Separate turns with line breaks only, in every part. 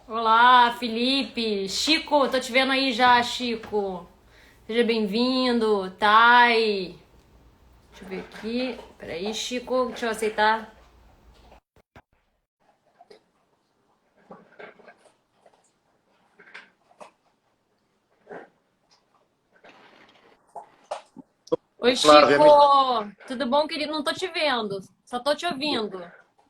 Olá, Felipe. Chico, tô te vendo aí já, Chico. Seja bem-vindo, Thay. Deixa eu ver aqui. Peraí, Chico, deixa eu aceitar. Oi,
Flávia,
Chico. Tudo bom, querido? Não tô te vendo, só tô te ouvindo.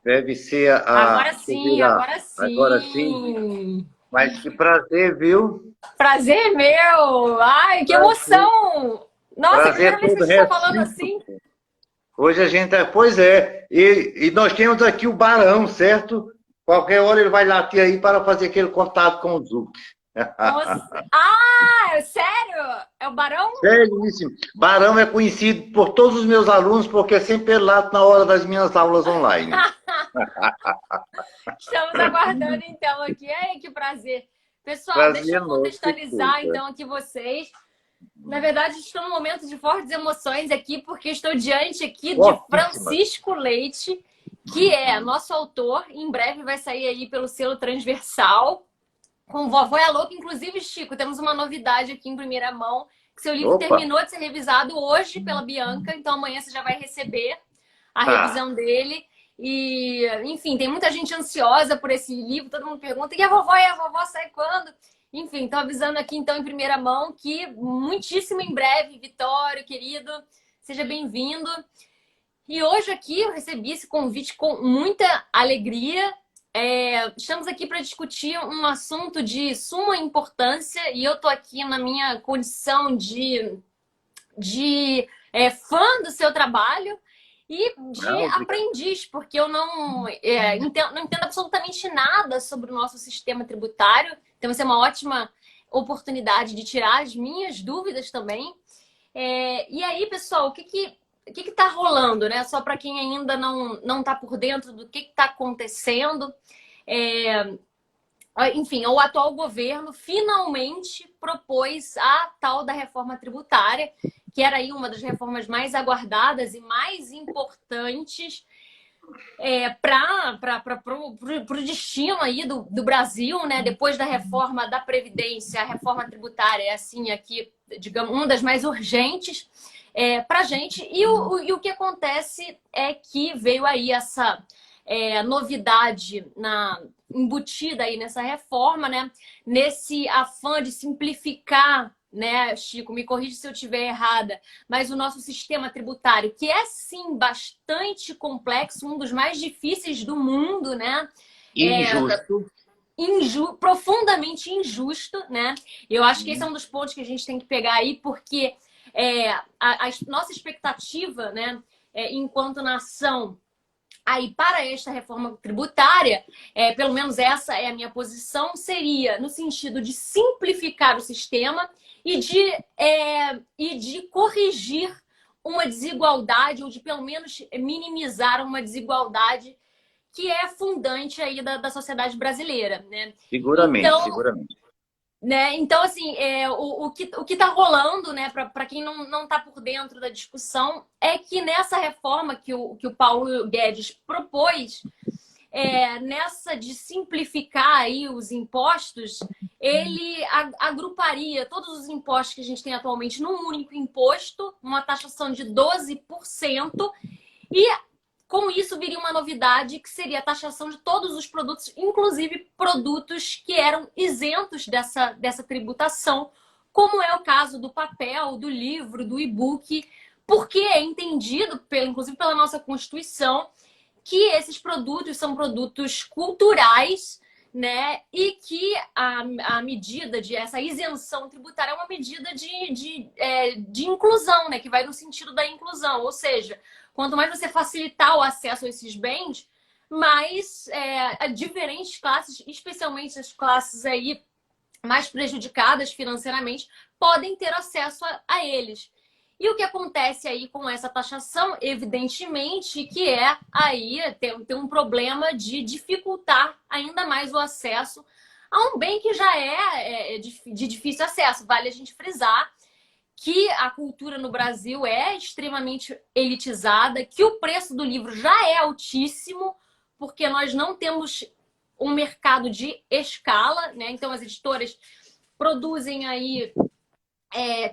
deve ser
Agora
deixa eu
sim,
ver
agora
agora sim,
sim.
mas que prazer, viu?
Prazer meu. Ai, que
Prazer,
emoção. Nossa, é a
prazer
primeira vez que a
todo
gente tá falando assim.
recíproco. Hoje a gente pois é, e nós temos aqui o Barão, certo? Qualquer hora ele vai latir aí para fazer aquele contato com o Zuc.
Ah, sério? É o Barão?
Seríssimo. Barão é conhecido por todos os meus alunos porque sempre ele late na hora das minhas aulas online.
Estamos aguardando então aqui. Ai, que prazer. Pessoal, deixa
Prazer
eu
nosso que
contextualizar
cuida.
então aqui vocês. Na verdade, estou num momento de fortes emoções aqui, porque estou diante aqui de
Fortíssimas.
Francisco Leite, que é nosso autor. Em breve vai sair aí pelo selo Transversal, com Vovó é Louca. Inclusive, Chico, temos uma novidade aqui em primeira mão, que seu livro
Opa!
terminou de ser revisado hoje pela Bianca, então amanhã você já vai receber a
Ah,
revisão dele. E, enfim, tem muita gente ansiosa por esse livro, todo mundo pergunta, e a vovó sai quando? Enfim, estou avisando aqui então em primeira mão que muitíssimo em breve, Vitório, querido, seja bem-vindo. E hoje aqui eu recebi esse convite com muita alegria. Estamos aqui para discutir um assunto de suma importância e eu estou aqui na minha condição de fã do seu trabalho e de
não, obrigado.
aprendiz, porque eu não entendo absolutamente nada sobre o nosso sistema tributário. Então, vai ser uma ótima oportunidade de tirar as minhas dúvidas também. E aí, pessoal, o que está rolando, né? Só para quem ainda não está por dentro do que está acontecendo. É, Enfim, o atual governo finalmente propôs a tal da reforma tributária, que era aí uma das reformas mais aguardadas e mais importantes para o destino aí do Brasil, né? Depois da reforma da Previdência, a reforma tributária é assim aqui, digamos, uma das mais urgentes para a gente. E o que acontece é que veio aí essa novidade embutida aí nessa reforma, né? Nesse afã de simplificar, né, Chico, me corrija se eu estiver errada, mas o nosso sistema tributário, que é sim bastante complexo, um dos mais difíceis do mundo, né? É,
Injusto.
profundamente injusto, né? Eu acho que esse é um dos pontos que a gente tem que pegar aí, porque a nossa expectativa, né, enquanto nação, aí para esta reforma tributária, pelo menos essa é a minha posição, seria no sentido de simplificar o sistema e de corrigir uma desigualdade, ou de pelo menos minimizar uma desigualdade que é fundante aí da sociedade brasileira, né?
Seguramente,
Então,
seguramente.
então, assim, o que está rolando, né, para quem não está por dentro da discussão, é que nessa reforma que o Paulo Guedes propôs, nessa de simplificar aí os impostos, ele agruparia todos os impostos que a gente tem atualmente num único imposto, uma taxação de 12%, e com isso viria uma novidade que seria a taxação de todos os produtos, inclusive produtos que eram isentos dessa tributação, como é o caso do papel, do livro, do e-book, porque é entendido, inclusive pela nossa Constituição, que esses produtos são produtos culturais, né? E que a medida de essa isenção tributária é uma medida de inclusão, né? Que vai no sentido da inclusão. Ou seja, quanto mais você facilitar o acesso a esses bens, mais diferentes classes, especialmente as classes aí mais prejudicadas financeiramente, podem ter acesso a eles. E o que acontece aí com essa taxação, evidentemente, que é aí ter um problema de dificultar ainda mais o acesso a um bem que já é de difícil acesso. Vale a gente frisar que a cultura no Brasil é extremamente elitizada, que o preço do livro já é altíssimo, porque nós não temos um mercado de escala, né? Então, as editoras produzem aí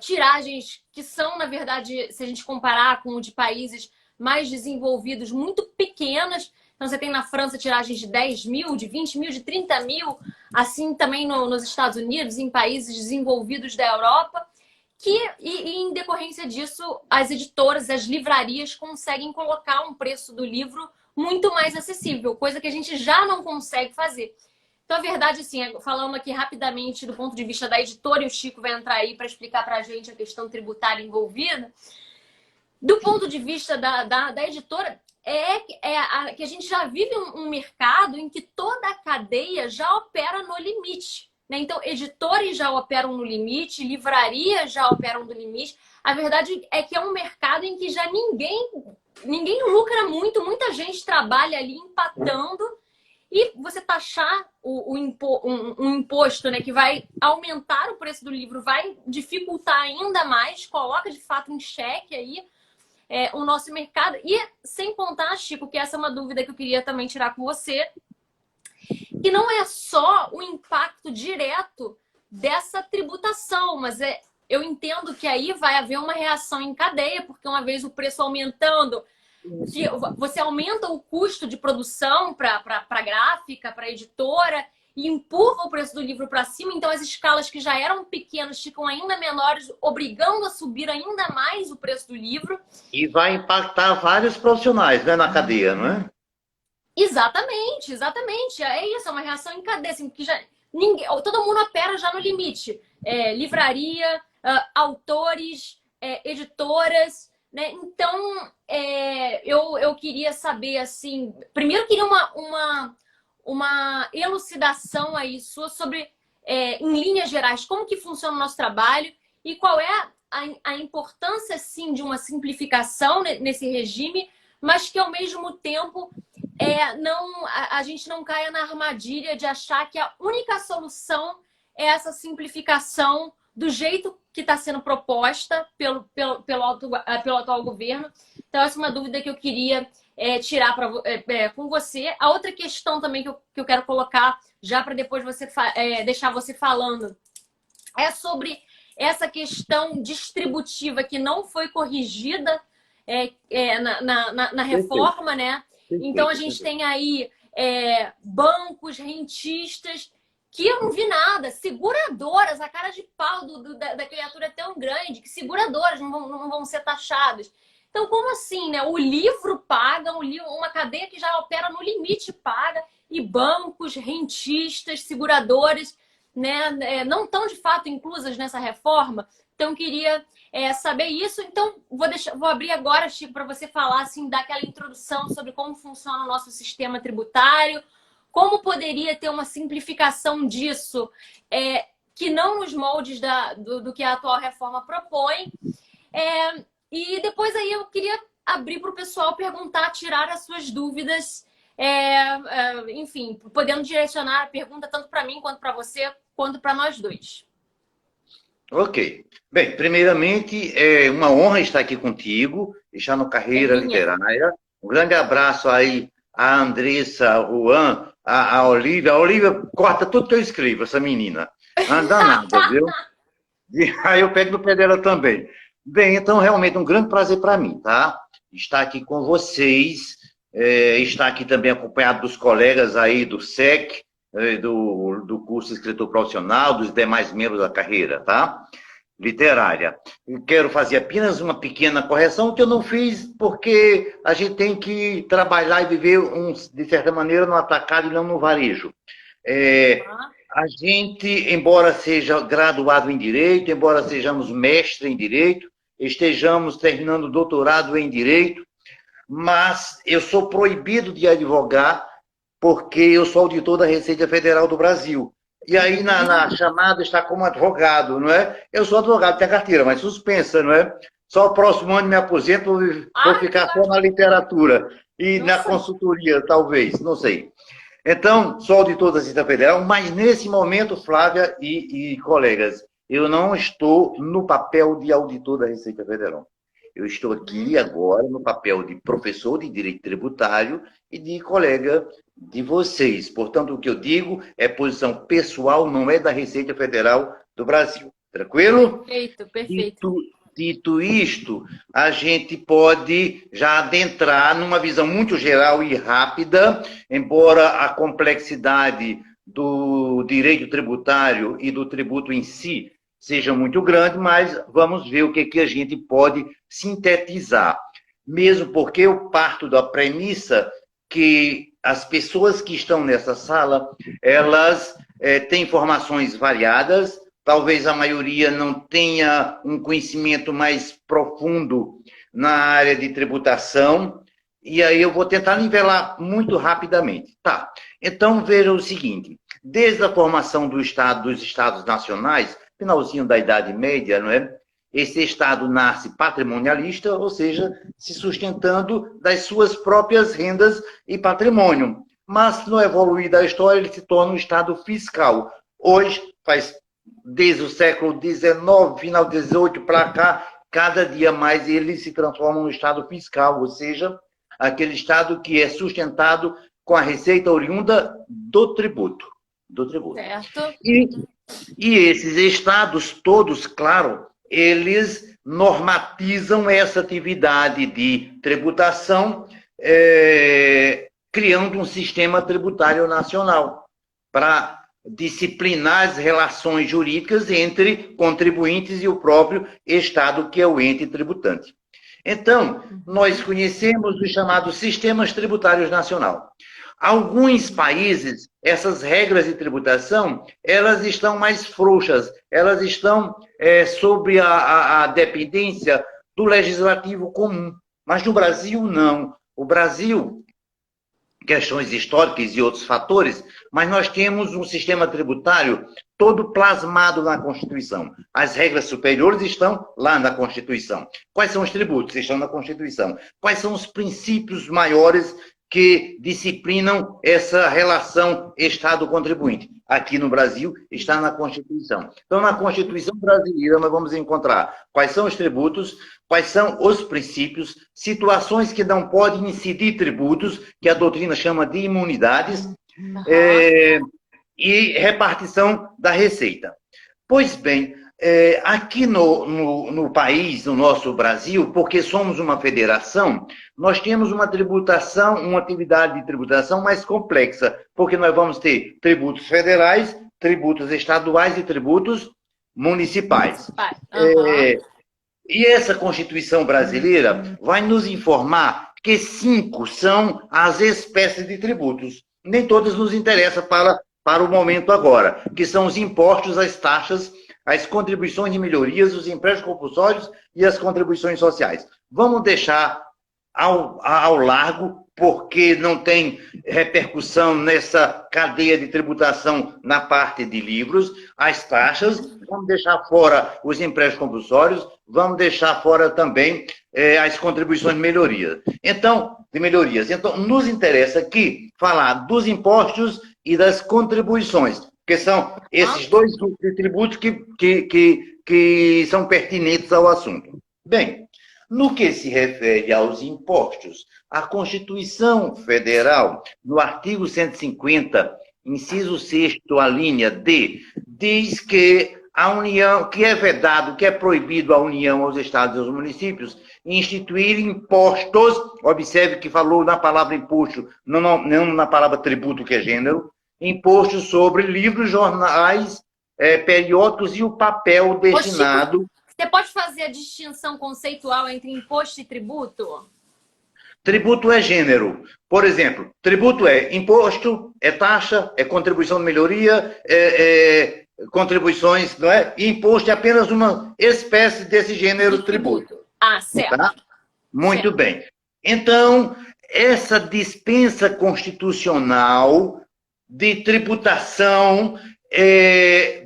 tiragens que são, na verdade, se a gente comparar com o de países mais desenvolvidos, muito pequenas. Então, você tem na França tiragens de 10 mil, de 20 mil, de 30 mil, assim também nos Estados Unidos, em países desenvolvidos da Europa, e em decorrência disso, as editoras, as livrarias conseguem colocar um preço do livro muito mais acessível, coisa que a gente já não consegue fazer. Então, a verdade, assim, falando aqui rapidamente do ponto de vista da editora, e o Chico vai entrar aí para explicar para a gente a questão tributária envolvida, do ponto de vista da editora, que a gente já vive um mercado em que toda a cadeia já opera no limite. Né? Então, editores já operam no limite, livrarias já operam no limite. A verdade é que é um mercado em que já ninguém lucra muito, muita gente trabalha ali empatando. E você taxar um imposto, né, que vai aumentar o preço do livro, vai dificultar ainda mais, coloca de fato em xeque aí o nosso mercado. E sem contar, Chico, que essa é uma dúvida que eu queria também tirar com você, que não é só o impacto direto dessa tributação, mas eu entendo que aí vai haver uma reação em cadeia, porque uma vez o preço aumentando, você aumenta o custo de produção para a gráfica, para a editora, e empurra o preço do livro para cima. Então, as escalas que já eram pequenas ficam ainda menores, obrigando a subir ainda mais o preço do livro.
E vai impactar vários profissionais, né, na cadeia, não é?
Exatamente, exatamente. É isso, é uma reação em cadeia. Assim, que todo mundo opera já no limite. Livraria, autores, editoras... Né? Então, eu queria saber, assim... Primeiro, queria uma elucidação aí sua sobre, em linhas gerais, como que funciona o nosso trabalho e qual é a importância, sim, de uma simplificação nesse regime, mas que, ao mesmo tempo, a gente não caia na armadilha de achar que a única solução é essa simplificação do jeito que está sendo proposta pelo atual governo. Então, essa é uma dúvida que eu queria tirar com você. A outra questão também que eu quero colocar, já para depois deixar você falando, é sobre essa questão distributiva que não foi corrigida na reforma, né? Então, a gente tem aí bancos, rentistas, que eu não vi nada, seguradoras, a cara de pau da criatura é tão grande que seguradoras não vão ser taxadas. Então, como assim, né? O livro paga, uma cadeia que já opera no limite paga, e bancos, rentistas, seguradoras, né, não estão de fato inclusas nessa reforma. Então, queria saber isso. Então, vou abrir agora, Chico, para você falar, assim, dar aquela introdução sobre como funciona o nosso sistema tributário, como poderia ter uma simplificação disso, que não nos moldes do que a atual reforma propõe. E depois aí eu queria abrir para o pessoal perguntar, tirar as suas dúvidas, enfim, podendo direcionar a pergunta tanto para mim, quanto para você, quanto para nós dois.
Ok. Bem, primeiramente, é uma honra estar aqui contigo, estar no Carreira Literária. Um grande abraço aí a Andressa, a Juan, a Olivia. A Olivia corta tudo que eu escrevo, essa menina. Anda nada, viu? E aí eu pego no pé dela também. Bem, então, realmente, um grande prazer para mim, tá? Estar aqui com vocês, estar aqui também acompanhado dos colegas aí do SEC, do curso de escritor profissional, dos demais membros da carreira, tá? Literária. Eu quero fazer apenas uma pequena correção que eu não fiz porque a gente tem que trabalhar e viver, de certa maneira, no atacado e não no varejo. A gente, embora seja graduado em Direito, embora sejamos mestre em Direito, estejamos terminando doutorado em Direito, mas eu sou proibido de advogar porque eu sou auditor da Receita Federal do Brasil. E aí, na chamada, está como advogado, não é? Eu sou advogado, tenho a carteira, mas suspensa, não é? Só o próximo ano me aposento, vou ficar só na literatura e na consultoria, talvez, não sei. Então, sou auditor da Receita Federal, mas nesse momento, Flávia e colegas, eu não estou no papel de auditor da Receita Federal. Eu estou aqui agora no papel de professor de Direito Tributário e de colega de vocês. Portanto, o que eu digo é posição pessoal, não é da Receita Federal do Brasil. Tranquilo?
Perfeito, perfeito.
Dito isto, a gente pode já adentrar numa visão muito geral e rápida, embora a complexidade do direito tributário e do tributo em si seja muito grande, mas vamos ver o que a gente pode sintetizar. Mesmo porque eu parto da premissa que as pessoas que estão nessa sala, elas têm informações variadas, talvez a maioria não tenha um conhecimento mais profundo na área de tributação, e aí eu vou tentar nivelar muito rapidamente. Tá, então veja o seguinte, desde a formação dos Estados nacionais, finalzinho da Idade Média, não é? Esse Estado nasce patrimonialista, ou seja, se sustentando das suas próprias rendas e patrimônio. Mas, no evoluir da história, ele se torna um Estado fiscal. Hoje, desde o século XIX, final do XVIII para cá, cada dia mais ele se transforma num Estado fiscal, ou seja, aquele Estado que é sustentado com a receita oriunda do tributo.
Certo.
E esses estados todos, claro, eles normatizam essa atividade de tributação, criando um sistema tributário nacional para disciplinar as relações jurídicas entre contribuintes e o próprio Estado, que é o ente tributante. Então, nós conhecemos os chamados sistemas tributários nacional. Alguns países, essas regras de tributação, elas estão mais frouxas, elas estão sob a dependência do legislativo comum. Mas no Brasil, não. O Brasil, questões históricas e outros fatores, mas nós temos um sistema tributário todo plasmado na Constituição. As regras superiores estão lá na Constituição. Quais são os tributos? Estão na Constituição. Quais são os princípios maiores que disciplinam essa relação Estado-contribuinte? Aqui no Brasil está na Constituição. Então, na Constituição brasileira, nós vamos encontrar quais são os tributos, quais são os princípios, situações que não podem incidir tributos, que a doutrina chama de imunidades, e repartição da receita. Pois bem, aqui no país, no nosso Brasil, porque somos uma federação, nós temos uma tributação, uma atividade de tributação mais complexa, porque nós vamos ter tributos federais, tributos estaduais e tributos municipais. E essa Constituição brasileira vai nos informar que 5 são as espécies de tributos. Nem todas nos interessam para o momento agora, que são os impostos, as taxas, as contribuições de melhorias, os empréstimos compulsórios e as contribuições sociais. Vamos deixar ao largo, porque não tem repercussão nessa cadeia de tributação na parte de livros, as taxas, vamos deixar fora os empréstimos compulsórios, vamos deixar fora também as contribuições de melhorias. Então, nos interessa aqui falar dos impostos e das contribuições, que são esses dois grupos de tributos que são pertinentes ao assunto. Bem, no que se refere aos impostos, a Constituição Federal, no artigo 150, inciso 6º, a linha D, diz que a União, que é vedado, que é proibido à União, aos estados e aos municípios, instituir impostos, observe que falou na palavra imposto, não na palavra tributo, que é gênero, impostos sobre livros, jornais, periódicos e o papel destinado...
Você pode fazer a distinção conceitual entre imposto e tributo?
Tributo é gênero. Por exemplo, tributo é imposto, é taxa, é contribuição de melhoria, contribuições, não é? E imposto é apenas uma espécie desse gênero tributo.
Ah, certo.
Tá? Muito bem. Então, essa dispensa constitucional de tributação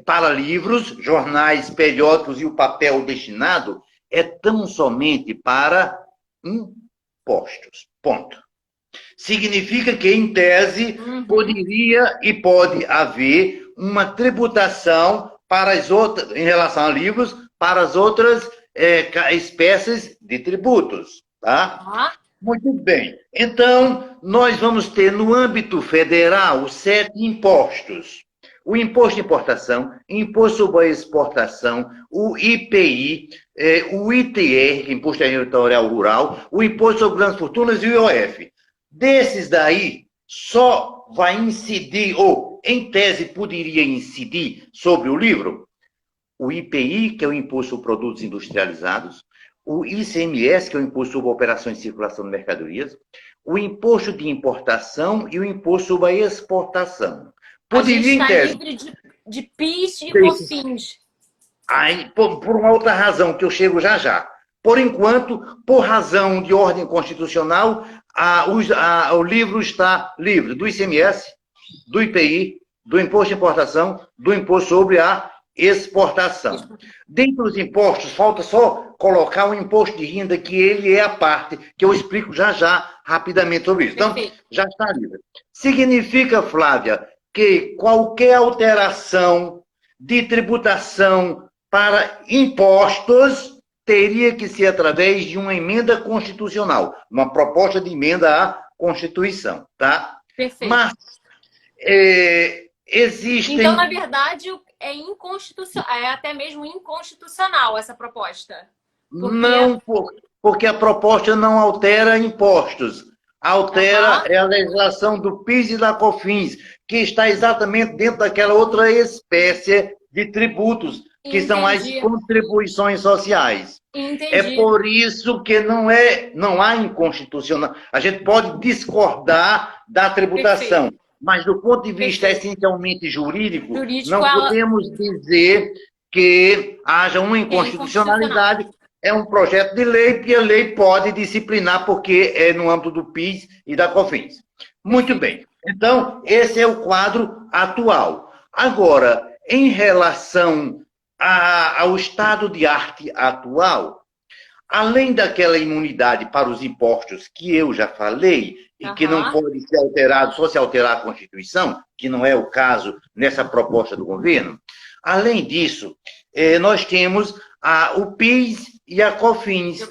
para livros, jornais, periódicos e o papel destinado é tão somente para impostos. Ponto. Significa que, em tese, poderia e pode haver uma tributação para as outras, em relação a livros, para as outras espécies de tributos. Tá? Muito bem. Então, nós vamos ter no âmbito federal 7 impostos. O imposto de importação, imposto sobre a exportação, o IPI, o ITR, que é Imposto Territorial Rural, o imposto sobre grandes fortunas e o IOF. Desses daí, só vai incidir, ou em tese poderia incidir sobre o livro, o IPI, que é o Imposto sobre Produtos Industrializados, o ICMS, que é o Imposto sobre Operações de Circulação de Mercadorias, o Imposto de Importação e o Imposto sobre a Exportação.
Poderia, em tese... livre de PIS e COFINS.
Aí, por uma outra razão, que eu chego já já. Por enquanto, por razão de ordem constitucional, o livro está livre do ICMS, do IPI, do Imposto de Importação, do Imposto sobre a Exportação. Dentre os impostos, falta só colocar o imposto de renda, que ele é a parte, que eu explico já já, rapidamente sobre isso. Então, já está livre. Significa, Flávia, que qualquer alteração de tributação para impostos teria que ser através de uma emenda constitucional, uma proposta de emenda à Constituição, tá?
Perfeito.
Mas existem...
Então, na verdade, é inconstitucional, é até mesmo inconstitucional essa proposta.
Não, porque a proposta não altera impostos. Altera a legislação do PIS e da COFINS, que está exatamente dentro daquela outra espécie de tributos, que são as contribuições sociais.
Entendi.
É por isso que não há inconstitucional. A gente pode discordar da tributação, perfeito, mas do ponto de vista essencialmente jurídico não podemos dizer que haja uma inconstitucionalidade. É um projeto de lei que a lei pode disciplinar porque é no âmbito do PIS e da COFINS. Muito bem. Então, esse é o quadro atual. Agora, em relação ao estado de arte atual, além daquela imunidade para os impostos que eu já falei, e que não pode ser alterado só se alterar a Constituição, que não é o caso nessa proposta do governo, além disso, nós temos o PIS e a COFINS,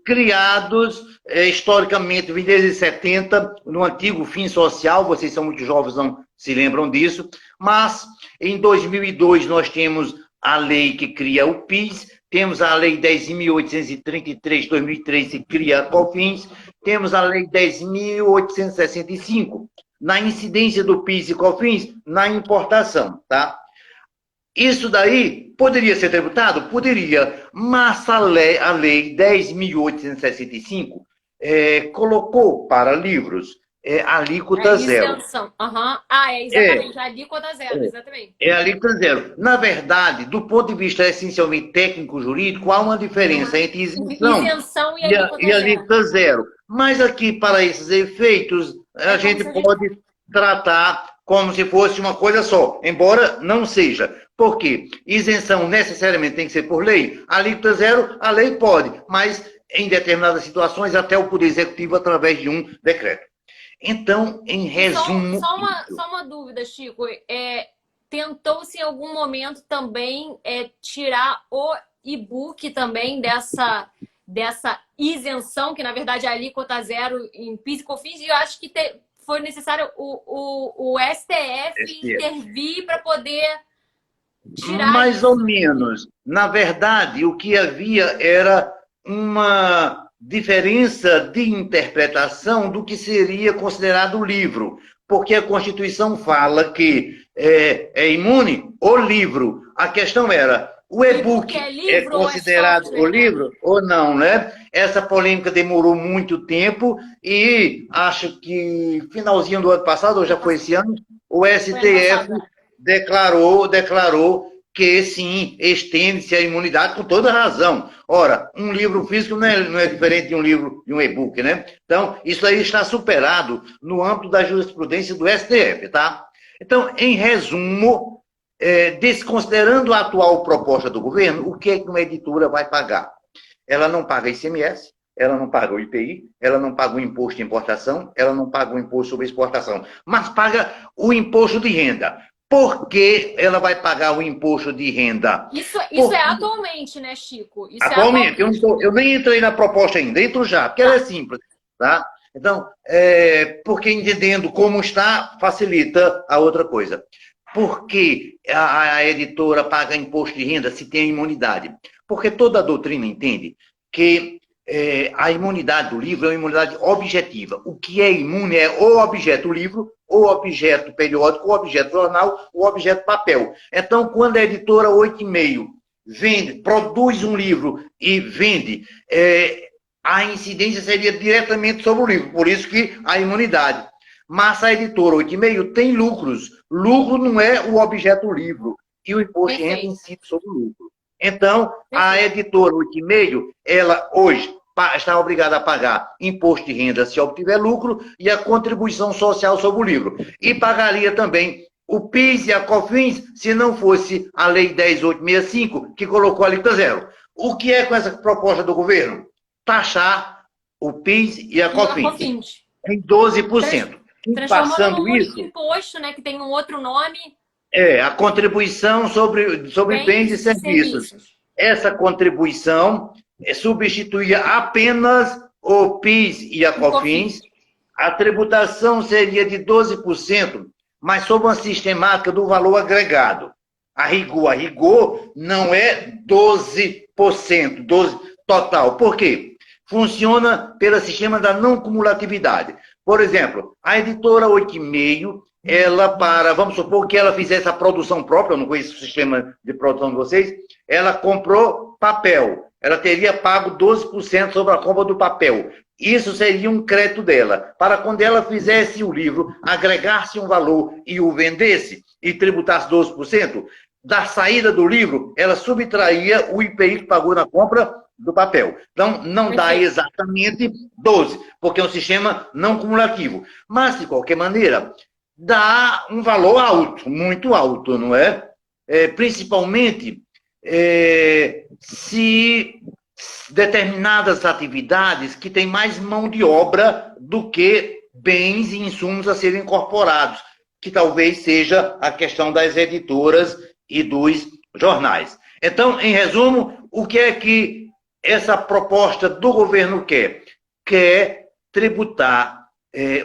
criados historicamente desde 70, no antigo Fim Social, vocês são muito jovens, não se lembram disso, mas em 2002 nós temos a lei que cria o PIS, temos a lei 10.833 de 2003 que cria a COFINS, temos a lei 10.865 na incidência do PIS e COFINS na importação, tá? Isso daí poderia ser tributado? Poderia, mas a lei 10.865 colocou para livros alíquota zero.
Exatamente, alíquota zero, exatamente.
É alíquota zero. Na verdade, do ponto de vista essencialmente técnico-jurídico, há uma diferença entre isenção e alíquota zero. Mas aqui, para esses efeitos, a gente pode tratar como se fosse uma coisa só, embora não seja. Por quê? Isenção necessariamente tem que ser por lei. Alíquota zero, a lei pode, mas em determinadas situações até o Poder Executivo através de um decreto. Então, em resumo...
Só uma dúvida, Chico. Tentou-se em algum momento também tirar o e-book também dessa isenção, que na verdade é alíquota zero em PIS e COFINS, e eu acho que foi necessário o STF intervir para poder tirar...
Mais ou menos. Na verdade, o que havia era uma diferença de interpretação do que seria considerado livro, porque a Constituição fala que é imune o livro. A questão era, o e-book é considerado o livro ou não, né? Essa polêmica demorou muito tempo e acho que finalzinho do ano passado, ou já foi esse ano, o STF declarou que sim, estende-se a imunidade com toda razão. Ora, um livro físico não é diferente de um livro, de um e-book, né? Então, isso aí está superado no âmbito da jurisprudência do STF, tá? Então, em resumo, desconsiderando a atual proposta do governo, o que é que uma editora vai pagar? Ela não paga ICMS, ela não paga o IPI, ela não paga o imposto de importação, ela não paga o imposto sobre exportação, mas paga o imposto de renda. Por que ela vai pagar o imposto de renda?
Isso é atualmente, né, Chico?
Atualmente. Eu nem entrei na proposta ainda, entro já, porque ela é simples. Tá? Então, porque entendendo como está, facilita a outra coisa. Por que a editora paga imposto de renda se tem a imunidade? Porque toda a doutrina entende que a imunidade do livro é uma imunidade objetiva. O que é imune é o objeto livro, o objeto periódico, o objeto jornal, o objeto papel. Então, quando a editora 8,5 vende, produz um livro e vende, a incidência seria diretamente sobre o livro, por isso que a imunidade. Mas a editora 8,5 tem lucros. Lucro não é o objeto livro, e o imposto de renda incide sobre o lucro. Então, a editora 8,5, ela hoje está obrigada a pagar imposto de renda se obtiver lucro e a contribuição social sobre o livro. E pagaria também o PIS e a COFINS se não fosse a Lei 10.865, que colocou a alíquota zero. O que é com essa proposta do governo? Taxar o PIS e a COFINS em 12%.
Transformando num único imposto, né, que tem um outro nome.
A contribuição sobre bens e serviços. Essa contribuição substituía apenas o PIS e a COFINS. A tributação seria de 12%, mas sob uma sistemática do valor agregado. A rigor não é 12%, 12% total. Por quê? Funciona pelo sistema da não cumulatividade. Por exemplo, a editora 8,5, vamos supor que ela fizesse a produção própria, eu não conheço o sistema de produção de vocês, ela comprou papel, ela teria pago 12% sobre a compra do papel. Isso seria um crédito dela. Para quando ela fizesse o livro, agregasse um valor e o vendesse e tributasse 12%, da saída do livro, ela subtraía o IPI que pagou na compra do papel. Então, não dá exatamente 12, porque é um sistema não cumulativo. Mas, de qualquer maneira, dá um valor alto, muito alto, não é? Principalmente se determinadas atividades que têm mais mão de obra do que bens e insumos a serem incorporados, que talvez seja a questão das editoras e dos jornais. Então, em resumo, o que é que essa proposta do governo quer? Quer tributar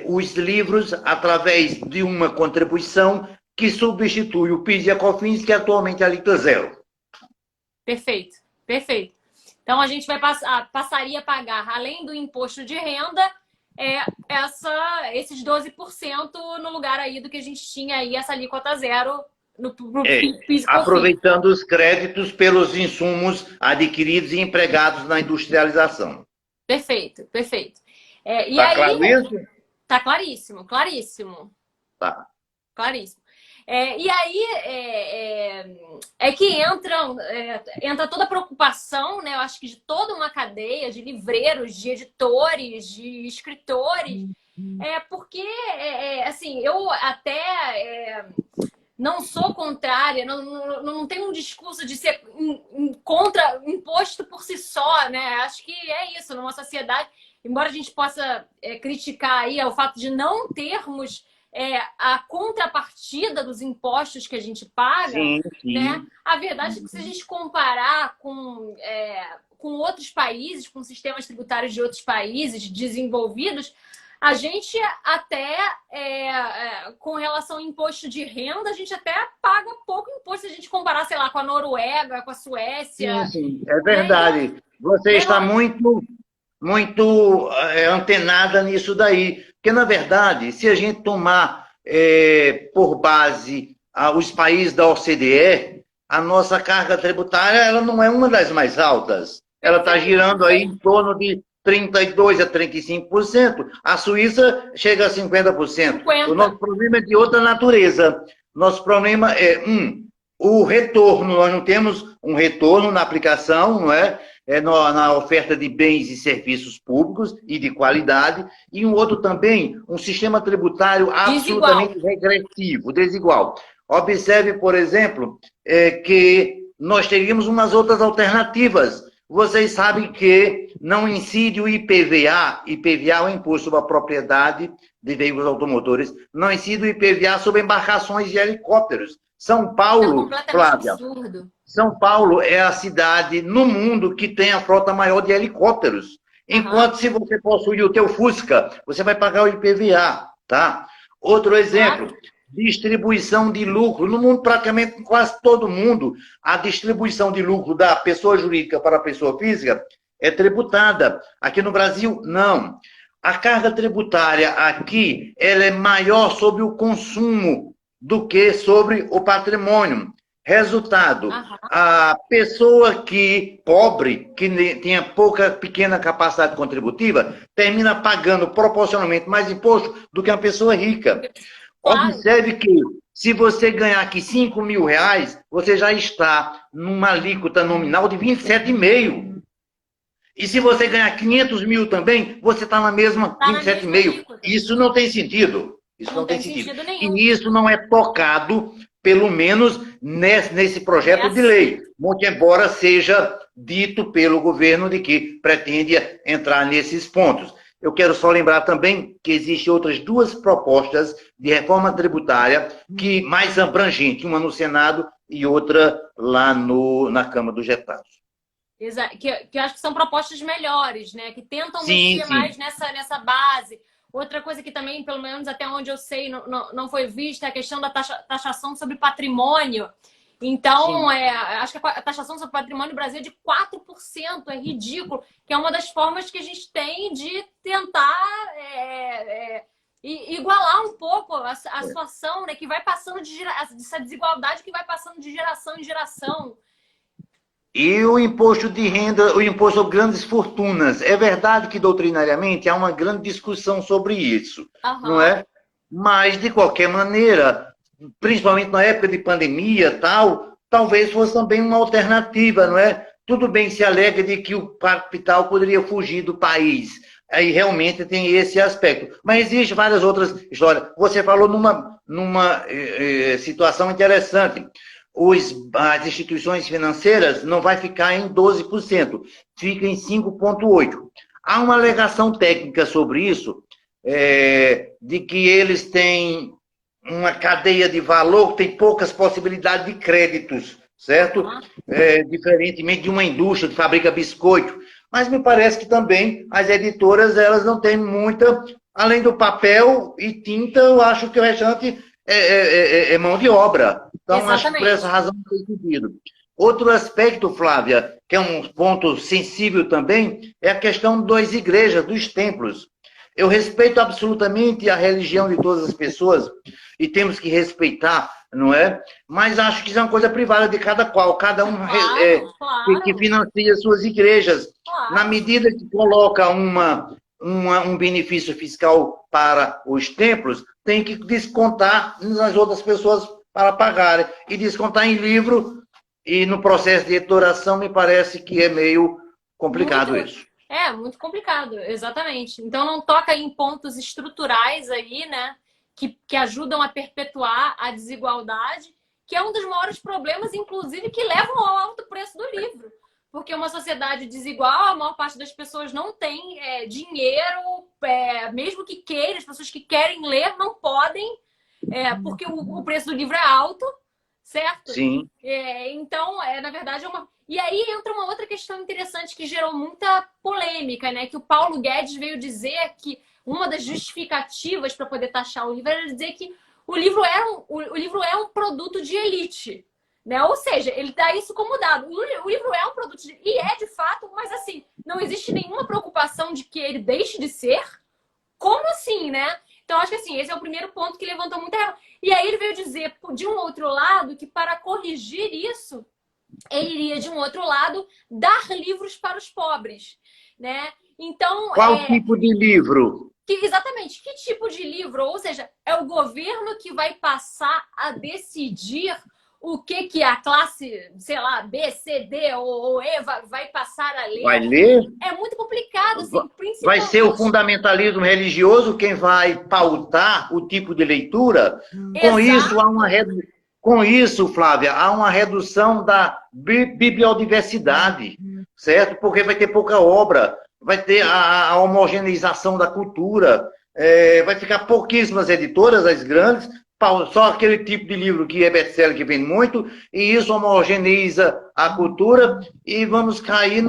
os livros através de uma contribuição que substitui o PIS e a COFINS, que atualmente é a alíquota zero.
Perfeito, perfeito. Então, a gente passaria a pagar, além do imposto de renda, esses 12% no lugar aí do que a gente tinha aí, essa alíquota zero no PIS.
Aproveitando os créditos pelos insumos adquiridos e empregados na industrialização.
Perfeito, perfeito.
Está claro isso?
Está claríssimo, claríssimo.
Tá.
Claríssimo. E aí que entra toda a preocupação, né? Eu acho que de toda uma cadeia de livreiros, de editores, de escritores, porque assim, eu até não sou contrária, não tenho um discurso de ser contra imposto por si só, né? Acho que é isso, numa sociedade, embora a gente possa criticar aí o fato de não termos a contrapartida dos impostos que a gente paga,
sim.
Né? A verdade é que se a gente comparar com outros países, com sistemas tributários de outros países desenvolvidos, a gente até, com relação ao imposto de renda, a gente até paga pouco imposto se a gente comparar, sei lá, com a Noruega, com a Suécia.
Sim, é verdade. Você está muito antenada nisso daí. Porque, na verdade, se a gente tomar por base os países da OCDE, a nossa carga tributária ela não é uma das mais altas. Ela está girando aí em torno de 32% a 35%. A Suíça chega a 50%. O nosso problema é de outra natureza. Nosso problema é, o retorno. Nós não temos um retorno na aplicação, não é? Na oferta de bens e serviços públicos e de qualidade, e um outro também, um sistema tributário absolutamente regressivo, desigual. Observe, por exemplo, que nós teríamos umas outras alternativas. Vocês sabem que não incide o IPVA, IPVA é o Imposto sobre a Propriedade de Veículos Automotores, não incide o IPVA sobre embarcações de helicópteros. São Paulo, Flávia,
absurdo.
São Paulo é a cidade no mundo que tem a frota maior de helicópteros.
Aham.
Enquanto se você possuir o teu Fusca, você vai pagar o IPVA, tá? Outro exemplo,
Claro.
distribuição de lucro. No mundo, praticamente quase todo mundo, a distribuição de lucro da pessoa jurídica para a pessoa física é tributada. Aqui no Brasil, não. A carga tributária aqui ela é maior sobre o consumo do que sobre o patrimônio. Resultado,
Aham.
a pessoa pobre, que tinha pequena capacidade contributiva, termina pagando proporcionalmente mais imposto do que uma pessoa rica.
Claro.
Observe que, se você ganhar aqui R$ 5.000, você já está numa alíquota nominal de 27,5%. E se você ganhar 500 mil também, você está na mesma
Tá na mesma
27,5%.
alíquota.
Isso não tem sentido. Isso
Não
não tem
tem
sentido.
sentido nenhum.
E isso não é tocado, pelo menos nesse projeto de
Nessa.
lei. Muito embora seja dito pelo governo de que pretende entrar nesses pontos. Eu quero só lembrar também que existem outras duas propostas de reforma tributária que mais abrangente, uma no Senado e outra lá na Câmara dos Deputados.
Que eu acho que são propostas melhores, né? Que tentam
Sim,
mexer mais
sim.
nessa base. Outra coisa que também, pelo menos até onde eu sei, não foi vista é a questão da taxação sobre patrimônio. Então,
Sim.
acho que a taxação sobre patrimônio no Brasil é de 4%, é ridículo, que é uma das formas que a gente tem de tentar igualar um pouco a situação, né? Que vai passando essa desigualdade que vai passando de geração em geração.
E o imposto de renda, o imposto sobre grandes fortunas. É verdade que, doutrinariamente, há uma grande discussão sobre isso, não
Aham.
é? Mas, de qualquer maneira, principalmente na época de pandemia tal, talvez fosse também uma alternativa, não é? Tudo bem se alega de que o capital poderia fugir do país. Aí realmente tem esse aspecto. Mas existem várias outras histórias. Você falou numa situação interessante. As instituições financeiras não vai ficar em 12%, fica em 5,8%. Há uma alegação técnica sobre isso, de que eles têm uma cadeia de valor, tem poucas possibilidades de créditos, certo?
Aham.
Diferentemente de uma indústria que fabrica biscoito. Mas me parece que também as editoras elas não têm muita, além do papel e tinta, eu acho que o restante é mão de obra. Então, acho que por essa
Exatamente.
razão não tem sentido. Outro aspecto, Flávia, que é um ponto sensível também, é a questão das igrejas, dos templos. Eu respeito absolutamente a religião de todas as pessoas e temos que respeitar, não é? Mas acho que isso é uma coisa privada de cada um
Claro,
que
claro,
financia suas igrejas. Na
claro.
medida que coloca um benefício fiscal para os templos, tem que descontar nas outras pessoas para pagarem. E descontar em livro e no processo de editoração me parece que é meio
Muito,
complicado isso.
muito complicado, exatamente. Então não toca em pontos estruturais aí, né, que ajudam a perpetuar a desigualdade, que é um dos maiores problemas, inclusive, que levam ao alto preço do livro. Porque uma sociedade desigual, a maior parte das pessoas não tem dinheiro, mesmo que queiram, as pessoas que querem ler não podem, porque o preço do livro é alto, certo?
Sim.
Então, na verdade, é uma. E aí entra uma outra questão interessante que gerou muita polêmica, né? Que o Paulo Guedes veio dizer que uma das justificativas para poder taxar o livro era dizer que o livro é um produto de elite. Né? Ou seja, ele dá isso como dado. O livro é um produto e é de fato, mas assim, não existe nenhuma preocupação de que ele deixe de ser. Como assim, né? Então, acho que assim, esse é o primeiro ponto que levantou muita raiva. E aí ele veio dizer, de um outro lado, que para corrigir isso, ele iria, de um outro lado, dar livros para os pobres, né? Então,
Qual tipo de livro?
exatamente, que tipo de livro? Ou seja, é o governo que vai passar a decidir o que a classe, sei lá, B, C, D ou E vai passar a
Vai
ler.
ler?
É muito complicado, assim,
Vai ser o
principalmente.
fundamentalismo religioso quem vai pautar o tipo de leitura? Com isso,
Exato.
com isso, Flávia, há uma redução da bibliodiversidade, certo? Porque vai ter pouca obra, vai ter a homogeneização da cultura, vai ficar pouquíssimas editoras, as grandes, só aquele tipo de livro que é best-seller, que vende muito, e isso homogeneiza a cultura, e vamos cair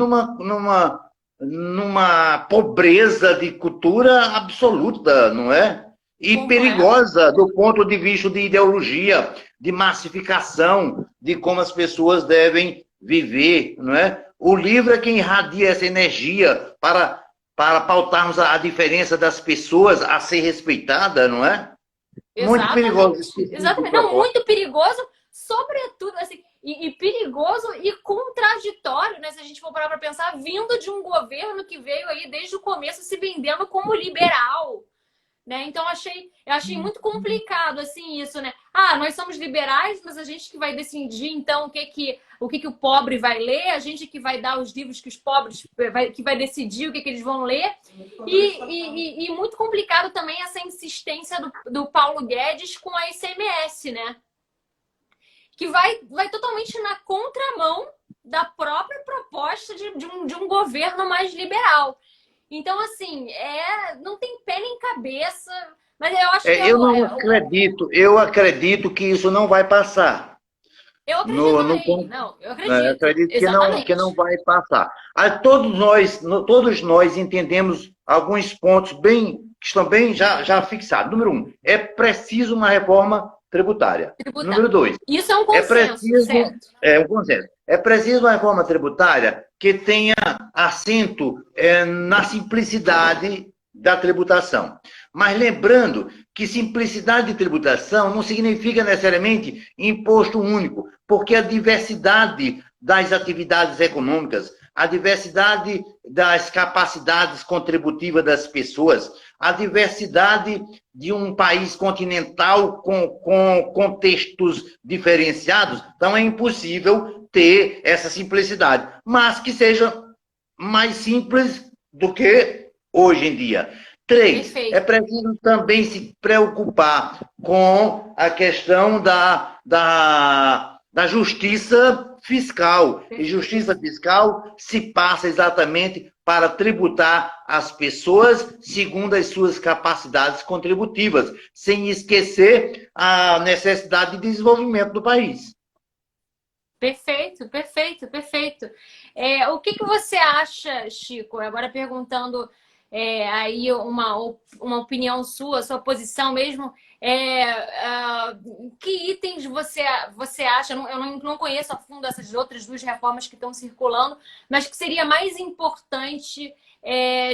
numa pobreza de cultura absoluta, não é? E
Completo.
perigosa do ponto de vista de ideologia, de massificação, de como as pessoas devem viver, não é? O livro é quem irradia essa energia para pautarmos a diferença das pessoas a ser respeitada, não é? Muito perigoso.
Exatamente. Não, muito perigoso, sobretudo, assim, e perigoso e contraditório, né? Se a gente for parar para pensar, vindo de um governo que veio aí desde o começo se vendendo como liberal, né? Então eu achei muito complicado assim isso, né? Ah, nós somos liberais, mas a gente que vai decidir então o que o pobre vai ler, a gente que vai dar os livros que os pobres que vai decidir o que eles vão ler. E muito complicado também essa insistência do Paulo Guedes com a ICMS, né? Que vai totalmente na contramão da própria proposta de um governo mais liberal. Então, assim, não tem pé nem cabeça, mas eu acho que...
Eu acredito que isso não vai passar.
Eu acredito também. Não, eu acredito.
Eu acredito que não vai passar. Todos nós entendemos alguns pontos que estão bem já fixados. Número 1, é preciso uma reforma tributária. Número 2,
isso é um consenso, certo?
É um consenso. É preciso uma reforma tributária que tenha assento na simplicidade da tributação. Mas lembrando que simplicidade de tributação não significa necessariamente imposto único, porque a diversidade das atividades econômicas, a diversidade das capacidades contributivas das pessoas, a diversidade de um país continental com contextos diferenciados, então é impossível ter essa simplicidade, mas que seja mais simples do que hoje em dia. 3,
Perfeito.
É preciso também se preocupar com a questão da justiça fiscal. E justiça fiscal se passa exatamente para tributar as pessoas segundo as suas capacidades contributivas, sem esquecer a necessidade de desenvolvimento do país.
Perfeito, perfeito, perfeito. O que você acha, Chico? Agora perguntando aí uma opinião sua posição mesmo. Que itens você acha? Eu não conheço a fundo essas outras 2 reformas que estão circulando, mas que seria mais importante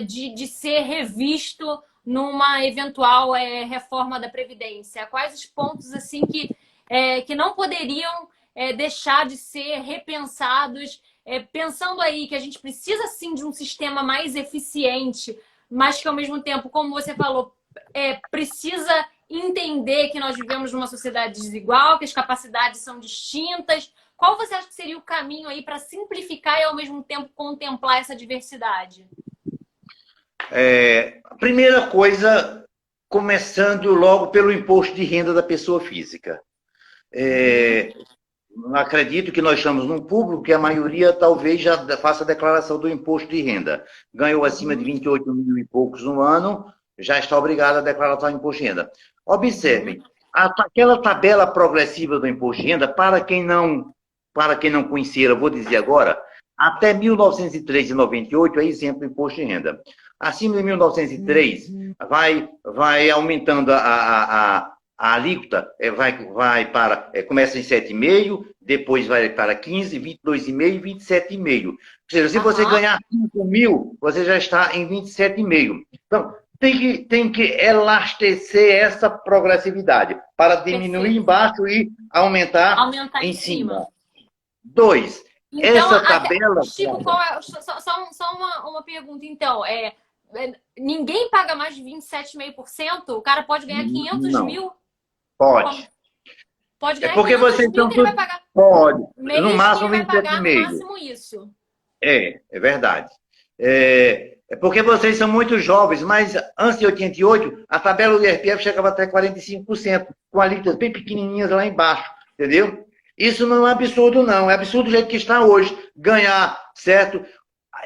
de ser revisto numa eventual reforma da Previdência? Quais os pontos assim que não poderiam deixar de ser repensados, pensando aí que a gente precisa sim de um sistema mais eficiente, mas que ao mesmo tempo, como você falou, precisa entender que nós vivemos numa sociedade desigual, que as capacidades são distintas. Qual você acha que seria o caminho aí para simplificar e ao mesmo tempo contemplar essa diversidade?
A primeira coisa, começando logo pelo imposto de renda da pessoa física. Acredito que nós estamos num público que a maioria talvez já faça a declaração do imposto de renda. Ganhou acima de 28 mil e poucos no ano, já está obrigado a declarar o imposto de renda. Observem, aquela tabela progressiva do imposto de renda, para quem não conhecer, eu vou dizer agora, até 1903 e 98 é isento do imposto de renda. Acima de 1903, vai aumentando a alíquota, começa em 7,5%, depois vai para 15%, 22,5% e 27,5%. Ou seja, se você ganhar 5 mil, você já está em 27,5%. Então, tem que elastecer essa progressividade para diminuir embaixo e aumentar em cima. 2.
Então,
essa tabela...
Chico, só uma pergunta, então. Ninguém paga mais de 27,5%? O cara pode ganhar 500 mil?
Pode.
Pode ganhar
porque
500
vocês
mil que ele vai pagar.
Pode.
No máximo 27,5%. Isso.
É verdade. Porque vocês são muito jovens, mas antes de 88, a tabela do IRPF chegava até 45%, com alíquotas bem pequenininhas lá embaixo, entendeu? Isso não é absurdo, não. É absurdo do jeito que está hoje, ganhar, certo?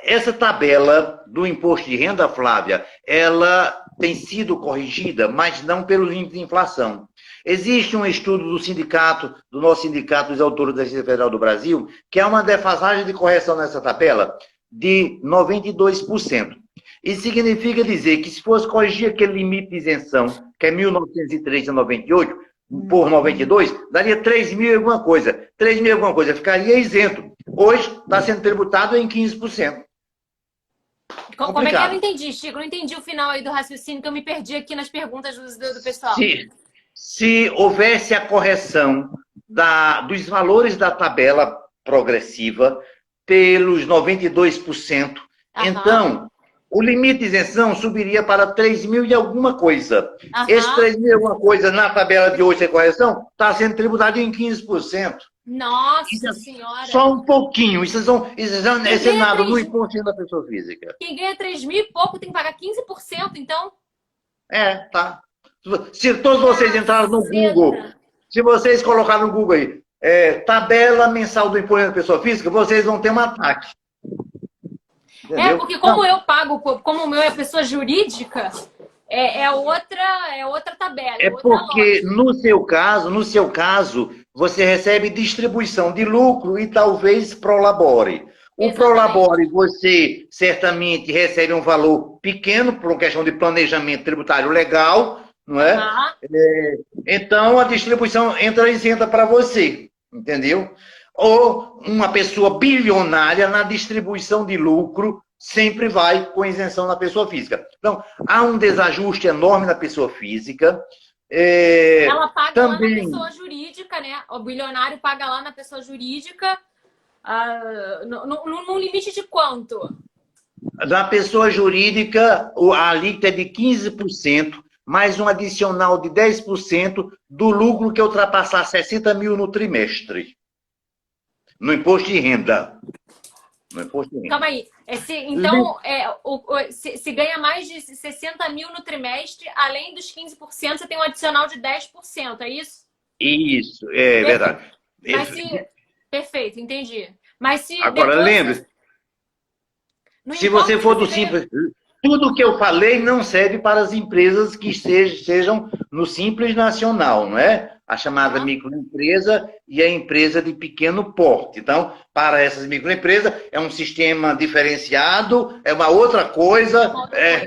Essa tabela do imposto de renda, Flávia, ela tem sido corrigida, mas não pelo índice de inflação. Existe um estudo do nosso sindicato dos autores da Receita Federal do Brasil, que é uma defasagem de correção nessa tabela de 92%. Isso significa dizer que se fosse corrigir aquele limite de isenção, que é 1.903 a 98, por 92, daria 3.000 e alguma coisa. 3.000 e alguma coisa ficaria isento. Hoje está sendo tributado em 15%.
Como é que eu não entendi, Chico? Não entendi o final aí do raciocínio, que eu me perdi aqui nas perguntas do pessoal.
Se houvesse a correção dos valores da tabela progressiva pelos 92%, então o limite de isenção subiria para 3.000 e alguma coisa. Esse 3.000 e alguma coisa na tabela de hoje sem correção está sendo tributado em 15%.
Nossa Senhora!
Só um pouquinho. Isso é nada, no imposto da pessoa física.
Quem ganha 3.000 e pouco tem que pagar 15%, então?
Tá. Se todos vocês entraram no Google, se vocês colocarem no Google aí, tabela mensal do imposto da pessoa física, vocês vão ter um ataque. Entendeu?
Porque como eu pago, como o meu é pessoa jurídica, é outra tabela.
Porque no seu caso, você recebe distribuição de lucro e talvez prolabore. O prolabore, você certamente recebe um valor pequeno por uma questão de planejamento tributário legal, não é? Então, a distribuição entra isenta para você, entendeu? Ou uma pessoa bilionária na distribuição de lucro sempre vai com isenção na pessoa física. Então, há um desajuste enorme na pessoa física.
Ela paga também lá na pessoa jurídica, né? O bilionário paga lá na pessoa jurídica num limite de quanto?
Na pessoa jurídica, a alíquota é de 15%, mais um adicional de 10% do lucro que ultrapassar 60 mil no trimestre. No imposto de renda.
Calma aí. Então, se ganha mais de 60 mil no trimestre, além dos 15%, você tem um adicional de 10%, é isso?
Isso, verdade.
Perfeito, entendi. Mas se
agora, lembre-se, se você for do Simples, tudo que eu falei não serve para as empresas que sejam no Simples Nacional, não é? A chamada microempresa e a empresa de pequeno porte. Então, para essas microempresas, é um sistema diferenciado, é uma outra coisa,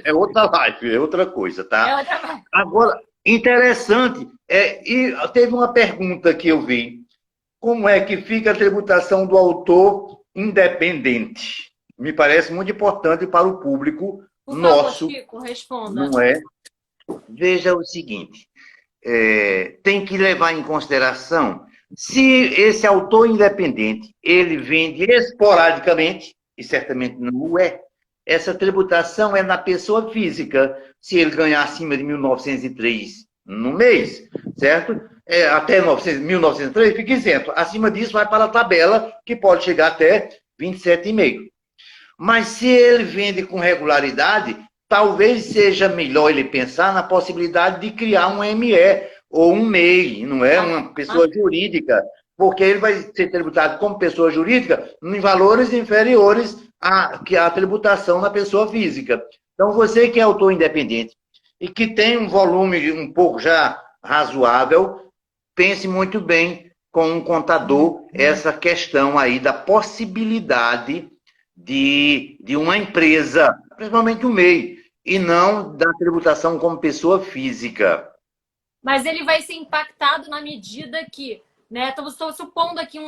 é outra live, é outra coisa, tá? Agora, interessante, e teve uma pergunta que eu vi. Como é que fica a tributação do autor independente? Me parece muito importante para o público nosso.
Chico, responda.
Não é? Veja o seguinte, tem que levar em consideração se esse autor independente ele vende esporadicamente, e certamente não é, essa tributação é na pessoa física. Se ele ganhar acima de 1.903 no mês, certo? Até 1.903 fica isento. Acima disso vai para a tabela, que pode chegar até 27,5. Mas se ele vende com regularidade, talvez seja melhor ele pensar na possibilidade de criar um ME ou um MEI, não é? Uma pessoa jurídica, porque ele vai ser tributado como pessoa jurídica em valores inferiores à tributação na pessoa física. Então, você que é autor independente e que tem um volume um pouco já razoável, pense muito bem com um contador essa questão aí da possibilidade de uma empresa, principalmente o MEI, e não da tributação como pessoa física.
Mas ele vai ser impactado na medida que, né? Estou supondo aqui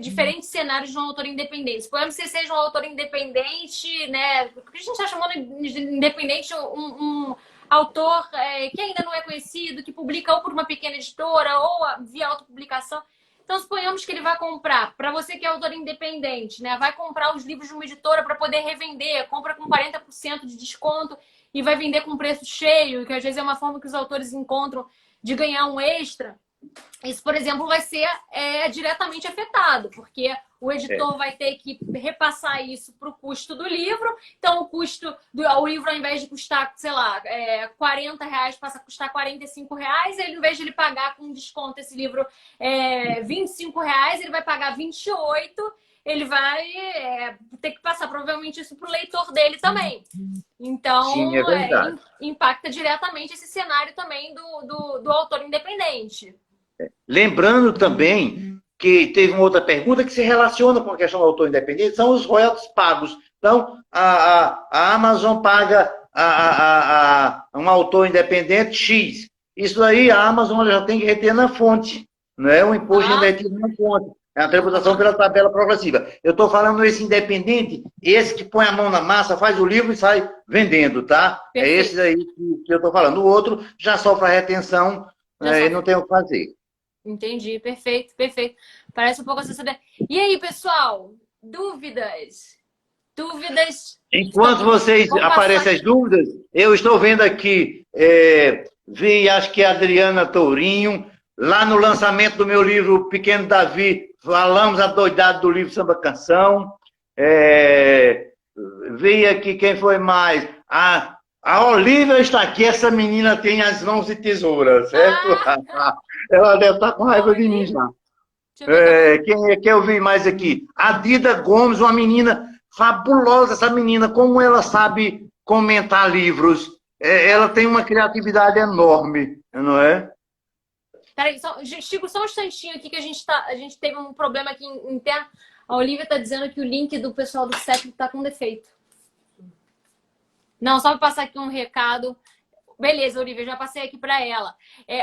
diferentes cenários de um autor independente. Suponhamos que você seja um autor independente, né? Porque a gente está chamando de independente um autor que ainda não é conhecido, que publica ou por uma pequena editora ou via autopublicação. Então, suponhamos que ele vai comprar, para você que é autor independente, né? Vai comprar os livros de uma editora para poder revender, compra com 40% de desconto e vai vender com preço cheio, que às vezes é uma forma que os autores encontram de ganhar um extra. Isso, por exemplo, vai ser diretamente afetado, porque o editor vai ter que repassar isso para o custo do livro. Então, o custo do livro, ao invés de custar, sei lá, R$40, passa a custar R$45. Ele, ao invés de ele pagar com desconto esse livro R$25, ele vai pagar R$28. Ele vai ter que passar, provavelmente, isso para o leitor dele também. Então,
sim,
impacta diretamente esse cenário também do autor independente.
Lembrando também que teve uma outra pergunta que se relaciona com a questão do autor independente, são os royalties pagos. Então, a Amazon paga um autor independente X. Isso aí a Amazon ela já tem que reter na fonte, não é um imposto retido na fonte. É a tributação pela tabela progressiva. Eu estou falando esse independente, esse que põe a mão na massa, faz o livro e sai vendendo, tá? Perfeito. É esse aí que eu estou falando. O outro já sofre a retenção e não tem o que fazer.
Entendi, perfeito, perfeito. Parece um pouco assim. E aí, pessoal, dúvidas? Dúvidas?
Enquanto vocês aparecem as dúvidas, eu estou vendo aqui, vi, acho que a Adriana Tourinho, lá no lançamento do meu livro Pequeno Davi, falamos adoidado do livro Samba Canção. Vi aqui quem foi mais. A Olivia está aqui, essa menina tem as mãos de tesoura, certo? Ela deve estar com raiva de mim já. Quem eu vi mais aqui? A Dida Gomes, uma menina fabulosa, essa menina, como ela sabe comentar livros. Ela tem uma criatividade enorme, não é?
Peraí, Chico, só um instantinho aqui que a gente teve um problema aqui interno. A Olivia está dizendo que o link do pessoal do CEP está com defeito. Não, só para passar aqui um recado. Beleza, Olivia, já passei aqui para ela.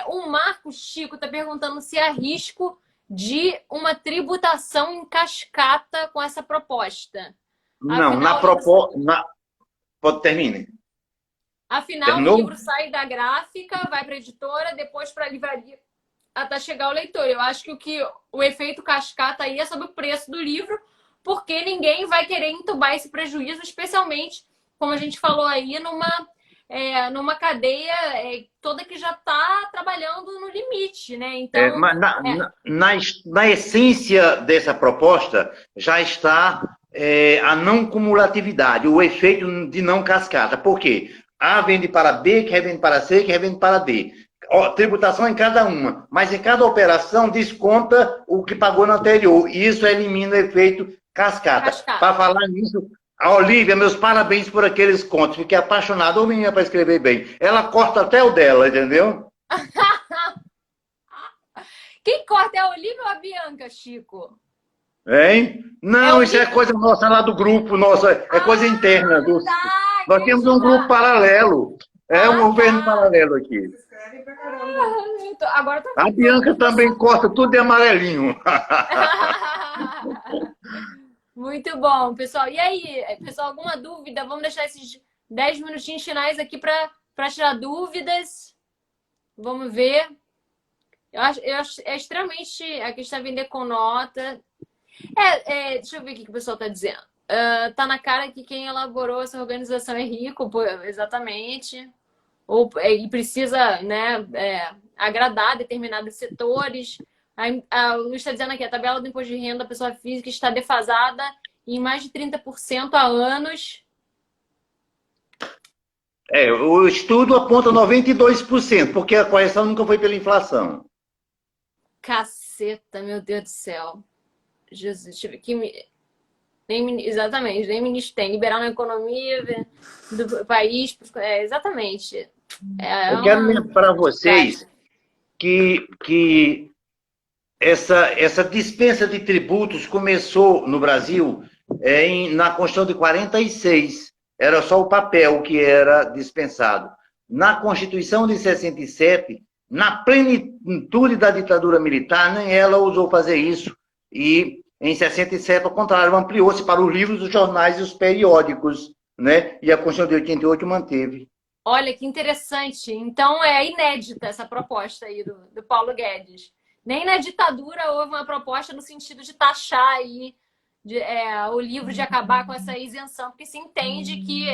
O Marcos Chico está perguntando se há risco de uma tributação em cascata com essa proposta.
Não, na proposta... Pode terminar.
Afinal, terminou? O livro sai da gráfica, vai para a editora, depois para a livraria, até chegar ao leitor. Eu acho que o efeito cascata aí é sobre o preço do livro, porque ninguém vai querer entubar esse prejuízo, especialmente, como a gente falou aí, numa cadeia toda que já está trabalhando no limite, né? Então,
mas na essência dessa proposta já está a não cumulatividade, o efeito de não cascata. Por quê? A vende para B, que revende para C, que revende para D. Tributação em cada uma, mas em cada operação desconta o que pagou no anterior. E isso elimina o efeito cascata. Para falar nisso, a Olivia, meus parabéns por aqueles contos. Fiquei apaixonado. Ô menina para escrever bem. Ela corta até o dela, entendeu?
Quem corta é a Olivia ou a Bianca, Chico?
Hein? Não, isso é coisa nossa lá do grupo, nossa, é coisa interna. Nós temos um grupo paralelo. Um governo paralelo aqui.
Agora
a Bianca também corta tudo de amarelinho.
Muito bom, pessoal. E aí, pessoal, alguma dúvida? Vamos deixar esses 10 minutinhos finais aqui para tirar dúvidas. Vamos ver. Eu acho é extremamente... Aqui está vender com nota. Deixa eu ver o que o pessoal está dizendo. Tá na cara que quem elaborou essa organização é rico, exatamente. E precisa, né, agradar determinados setores. A Luiz está dizendo aqui, a tabela do imposto de renda da pessoa física está defasada em mais de 30% há anos.
O estudo aponta 92%, porque a correção nunca foi pela inflação.
Caceta, meu Deus do céu. Jesus, deixa eu ver aqui. Exatamente, nem ministro tem. Liberal na economia do país. Exatamente.
Eu quero lembrar para vocês que essa dispensa de tributos começou no Brasil na Constituição de 46. Era só o papel que era dispensado. Na Constituição de 67, na plenitude da ditadura militar, nem ela ousou fazer isso. E em 67, ao contrário, ampliou-se para os livros, os jornais e os periódicos, né? E a Constituição de 88 manteve.
Olha, que interessante. Então, é inédita essa proposta aí do Paulo Guedes. Nem na ditadura houve uma proposta no sentido de taxar aí o livro, de acabar com essa isenção, porque se entende que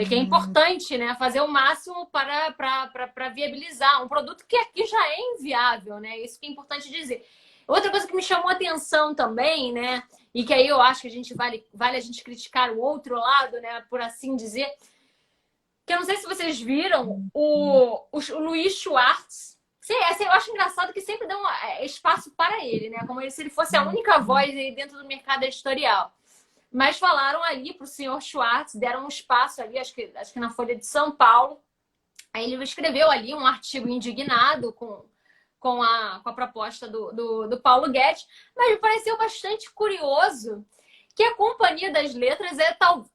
que é importante, né, fazer o máximo para viabilizar um produto que aqui já é inviável, né? Isso que é importante dizer. Outra coisa que me chamou a atenção também, né, e que aí eu acho que a gente vale a gente criticar o outro lado, né, por assim dizer, que eu não sei se vocês viram o Luiz Schwartz. Eu acho engraçado que sempre dão espaço para ele, né? Como se ele fosse a única voz aí dentro do mercado editorial. Mas falaram ali para o senhor Schwartz, deram um espaço ali, acho que na Folha de São Paulo. Aí ele escreveu ali um artigo indignado com a proposta do Paulo Guedes, mas me pareceu bastante curioso que a Companhia das Letras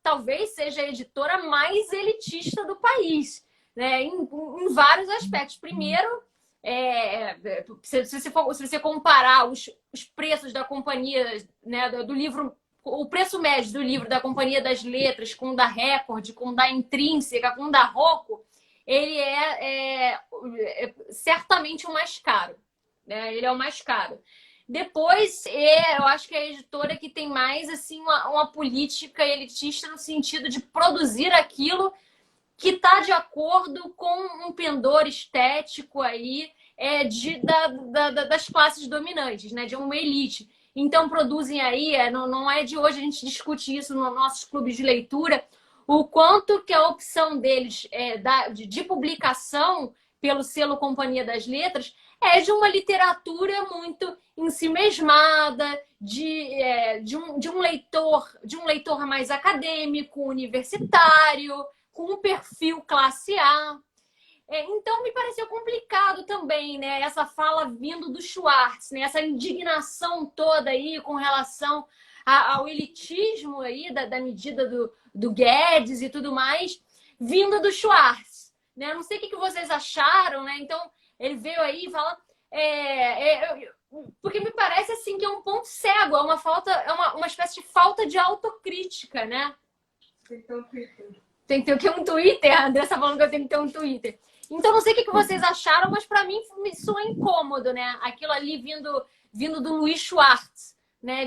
talvez seja a editora mais elitista do país, né? Em vários aspectos. Primeiro, se você comparar os preços da companhia, né, do livro, o preço médio do livro da Companhia das Letras com o da Record, com o da Intrínseca, com o da Rocco, ele é certamente o mais caro, né? Ele é o mais caro. Depois, eu acho que é a editora que tem mais assim, uma política elitista no sentido de produzir aquilo que está de acordo com um pendor estético aí das classes dominantes, né? De uma elite. Então, produzem aí, não é de hoje, a gente discute isso nos nossos clubes de leitura, o quanto que a opção deles de publicação pelo selo Companhia das Letras é de uma literatura muito ensimesmada, de um leitor mais acadêmico, universitário, com um perfil classe A. Então, me pareceu complicado também, né? Essa fala vindo do Schwartz, né? Essa indignação toda aí com relação ao elitismo aí da medida do Guedes e tudo mais, vindo do Schwartz, né? Não sei o que vocês acharam, né? Então, ele veio aí e fala... porque me parece assim que é um ponto cego, uma espécie de falta de autocrítica, né? Tem que ter um Twitter. Tem que ter o quê? Um Twitter? A Andressa falando que eu tenho que ter um Twitter. Então, não sei o que vocês acharam, mas para mim me soa incômodo, né? Aquilo ali vindo do Luiz Schwartz, né?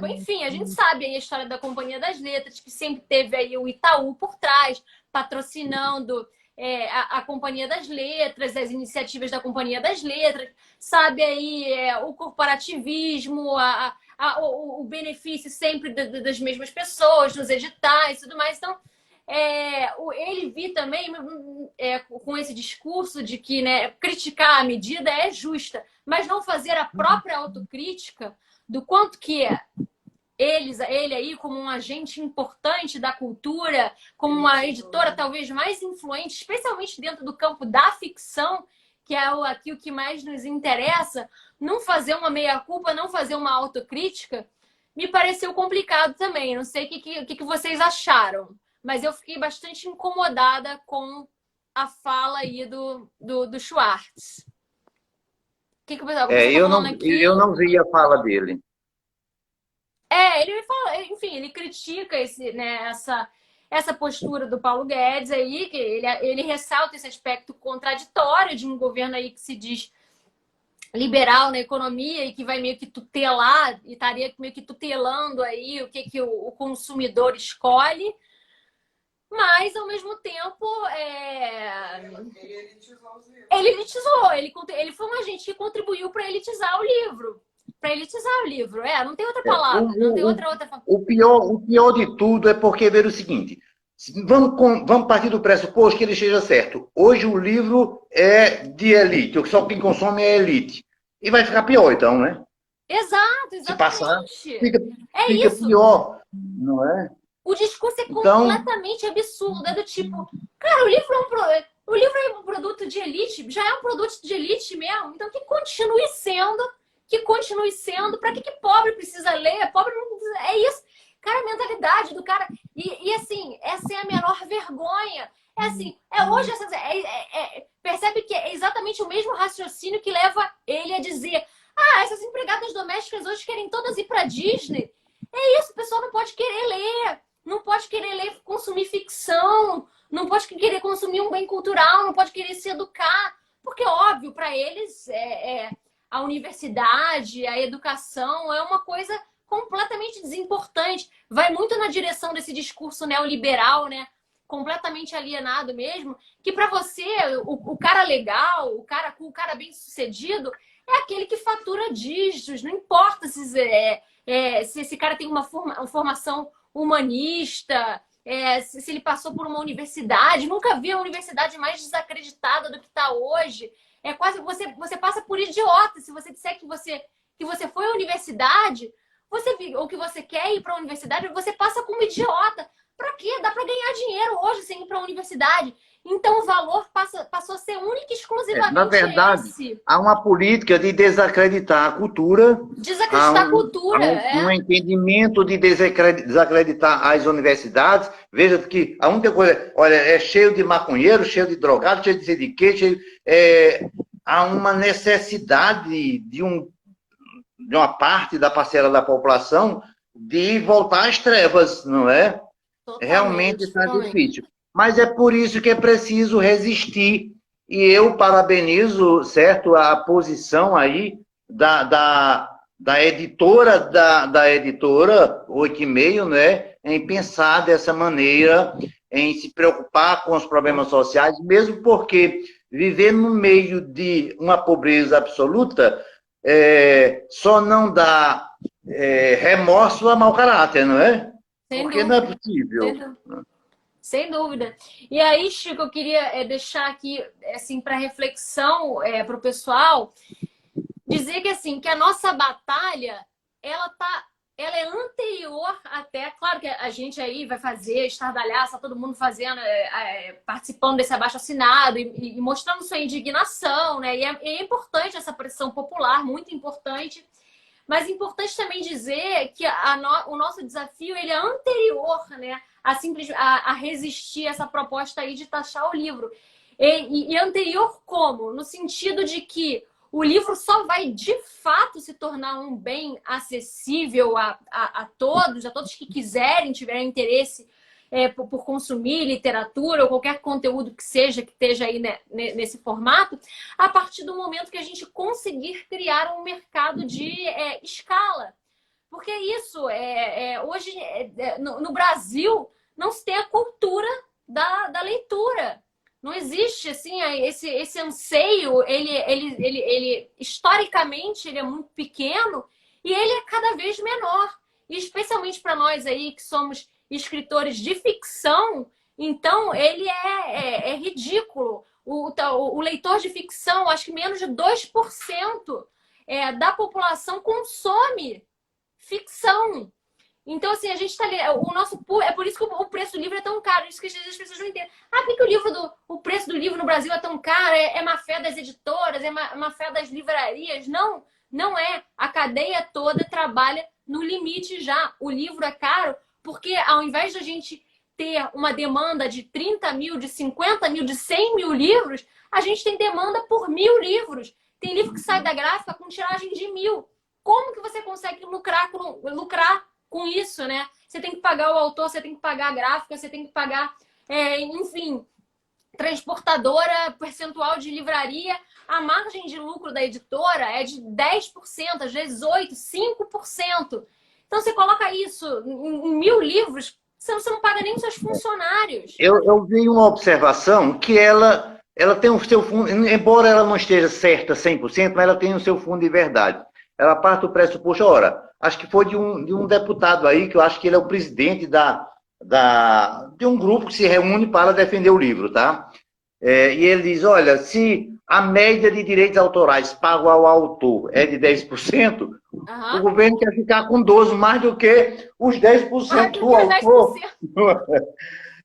Enfim, a gente sabe aí a história da Companhia das Letras, que sempre teve aí o Itaú por trás, patrocinando a Companhia das Letras, as iniciativas da Companhia das Letras, sabe aí o corporativismo, o benefício sempre das mesmas pessoas, dos editais e tudo mais. Então, ele vi também com esse discurso de que, né, criticar a medida é justa, mas não fazer a própria autocrítica do quanto que ele aí como um agente importante da cultura, como uma editora talvez mais influente, especialmente dentro do campo da ficção, que é aqui o que mais nos interessa, não fazer uma meia-culpa, não fazer uma autocrítica, me pareceu complicado também. Não sei o que vocês acharam, mas eu fiquei bastante incomodada com a fala aí do Schwartz. O que você está falando aqui?
Eu não vi a fala dele.
Ele fala, enfim, ele critica essa postura do Paulo Guedes aí, que ele ressalta esse aspecto contraditório de um governo aí que se diz liberal na economia e que vai meio que tutelar, e estaria meio que tutelando aí o que o consumidor escolhe, mas ao mesmo tempo ele elitizou, ele foi um agente que contribuiu para elitizar o livro. Para elitizar o livro, não tem outra palavra, não tem outra.
O pior de tudo é porque ver o seguinte, vamos partir do pressuposto que ele esteja certo. Hoje o livro é de elite, só quem consome é elite. E vai ficar pior, então, né?
Exato, exatamente.
Se passar, fica
isso.
pior, não é?
O discurso é completamente absurdo, é do tipo, cara, o livro é um produto de elite, já é um produto de elite mesmo, então que continue sendo, pra que pobre precisa ler? Pobre não precisa... É isso. Cara, a mentalidade do cara... E assim, essa é a menor vergonha. Hoje... percebe que é exatamente o mesmo raciocínio que leva ele a dizer essas empregadas domésticas hoje querem todas ir pra Disney. É isso, o pessoal não pode querer ler. Não pode querer ler, consumir ficção. Não pode querer consumir um bem cultural. Não pode querer se educar. Porque, óbvio, para eles... a universidade, a educação é uma coisa completamente desimportante. Vai muito na direção desse discurso neoliberal, né? Completamente alienado mesmo. Que para você, o cara legal, o cara bem sucedido, é aquele que fatura dígitos. Não importa se esse cara tem uma formação humanista, se ele passou por uma universidade. Nunca vi a universidade mais desacreditada do que está hoje. É quase você passa por idiota se você disser que você foi à universidade, ou que você quer ir para a universidade, você passa como idiota. Para quê? Dá para ganhar dinheiro hoje sem ir para a universidade. Então o valor passou a ser único e
Na
exclusivamente
verdade,
esse.
há uma política de desacreditar a cultura,
Desacreditar a cultura,
um entendimento de desacreditar as universidades. Veja que a única coisa, olha, é cheio de maconheiro, cheio de drogado, cheio de sei de quê, há uma necessidade de uma parte da parcela da população de voltar às trevas, não é? Realmente está difícil. Mas é por isso que é preciso resistir. E eu parabenizo, certo, a posição aí da editora, da editora 8,5, né, em pensar dessa maneira, em se preocupar com os problemas sociais, mesmo porque viver no meio de uma pobreza absoluta só não dá remorso a mau caráter, não é?
Sem
Porque
dúvida.
não é possível.
Sem dúvida. E aí, Chico, eu queria deixar aqui, assim, para reflexão para o pessoal, dizer que, assim, que a nossa batalha, ela é anterior até... Claro que a gente aí vai fazer estardalhaça, todo mundo fazendo, participando desse abaixo-assinado e mostrando sua indignação, né? E é importante essa pressão popular, muito importante. Mas é importante também dizer que o nosso desafio ele é anterior, né, a resistir a essa proposta aí de taxar o livro. E anterior como? No sentido de que o livro só vai, de fato, se tornar um bem acessível a todos que quiserem, tiverem interesse por consumir literatura ou qualquer conteúdo que seja, que esteja aí, né, nesse formato, a partir do momento que a gente conseguir criar um mercado de escala. Porque isso, hoje, no Brasil, não se tem a cultura da leitura. Não existe, assim, esse anseio, ele historicamente, ele é muito pequeno e ele é cada vez menor. E especialmente para nós aí que somos escritores de ficção, então ele é ridículo. O leitor de ficção, acho que menos de 2% da população consome ficção. Então, assim, a gente tá o nosso é por isso que o preço do livro é tão caro. Isso que as pessoas não entendem. Ah, por que o preço do livro no Brasil é tão caro? É má fé das editoras, é má fé das livrarias? Não, não é. A cadeia toda trabalha no limite já. O livro é caro porque ao invés de a gente ter uma demanda de 30 mil, de 50 mil, de 100 mil livros, a gente tem demanda por 1.000 livros. Tem livro que sai da gráfica com tiragem de 1.000. Como que você consegue lucrar com isso, né? Você tem que pagar o autor, você tem que pagar a gráfica, você tem que pagar, enfim, transportadora, percentual de livraria. A margem de lucro da editora é de 10%, às vezes 8%, 5%. Então, você coloca isso em 1.000 livros, você não paga nem os seus funcionários.
Eu vi uma observação que ela tem o seu fundo, embora ela não esteja certa 100%, mas ela tem o seu fundo de verdade. Ela parte do pressuposto, ora, acho que foi de um deputado aí, que eu acho que ele é o presidente de um grupo que se reúne para defender o livro, tá? E ele diz, olha, se a média de direitos autorais pago ao autor é de 10%, o governo quer ficar com 12%, mais do que os 10% do autor. 10%.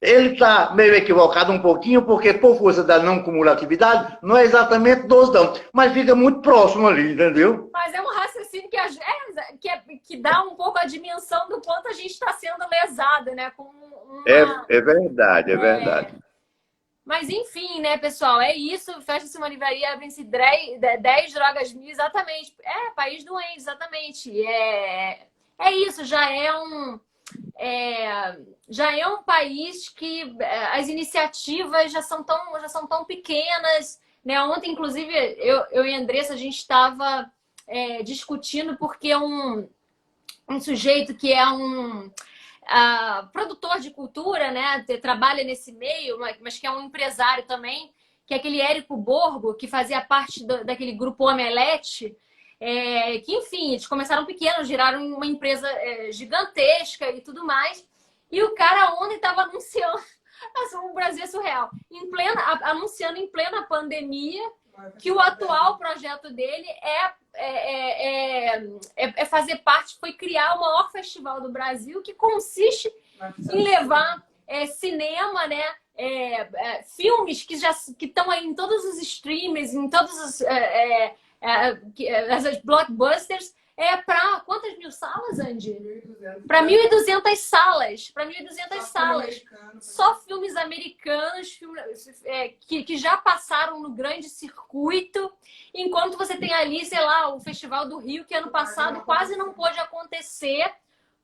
Ele está meio equivocado um pouquinho, porque por força da não cumulatividade, não é exatamente 12, não. Mas fica muito próximo ali, entendeu?
Mas é um raciocínio que dá um pouco a dimensão do quanto a gente está sendo lesado, né?
É verdade, é verdade.
Mas enfim, né, pessoal? É isso. Fecha-se uma livraria, abrem-se 10 drogas mil, exatamente. País doente, exatamente. É isso, já é um país que as iniciativas já são tão pequenas, né? Ontem, inclusive, eu e a Andressa, a gente estava discutindo porque um sujeito que é produtor de cultura, né? Trabalha nesse meio, mas que é um empresário também, que é aquele Érico Borgo, que fazia parte daquele grupo Omelete, que, enfim, eles começaram pequenos, giraram uma empresa gigantesca e tudo mais. E o cara ontem estava anunciando, o Brasil é surreal, anunciando em plena pandemia que o atual projeto dele é fazer parte, foi criar o maior festival do Brasil, que consiste em levar cinema, né? Filmes que já estão aí em todos os streams, em todos os as blockbusters, para quantas mil salas, Andy? Para 1.200 salas. Para 1.200 salas. Só filmes americanos que já passaram no grande circuito. Enquanto você tem ali, sei lá, o Festival do Rio, que ano passado quase não pôde acontecer,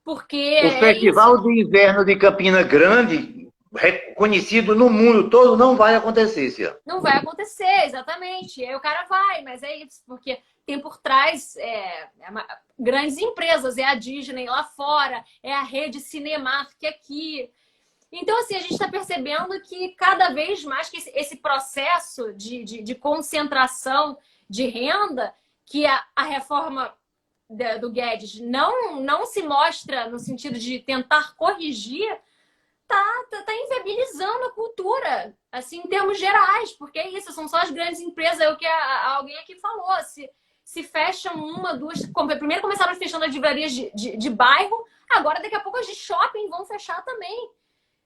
porque...
O Festival de Inverno de Campina Grande, reconhecido no mundo todo, não vai acontecer esse ano.
Não vai acontecer, exatamente. Aí o cara vai, mas é isso, porque tem por trás grandes empresas, é a Disney lá fora, é a rede Cinemark aqui. Então, assim, a gente está percebendo que cada vez mais que esse processo de concentração de renda, que a reforma do Guedes não se mostra no sentido de tentar corrigir, tá inviabilizando a cultura, assim, em termos gerais, porque é isso, são só as grandes empresas, é o que alguém aqui falou, se fecham uma, duas... Primeiro começaram fechando as livrarias de bairro, agora daqui a pouco as de shopping vão fechar também.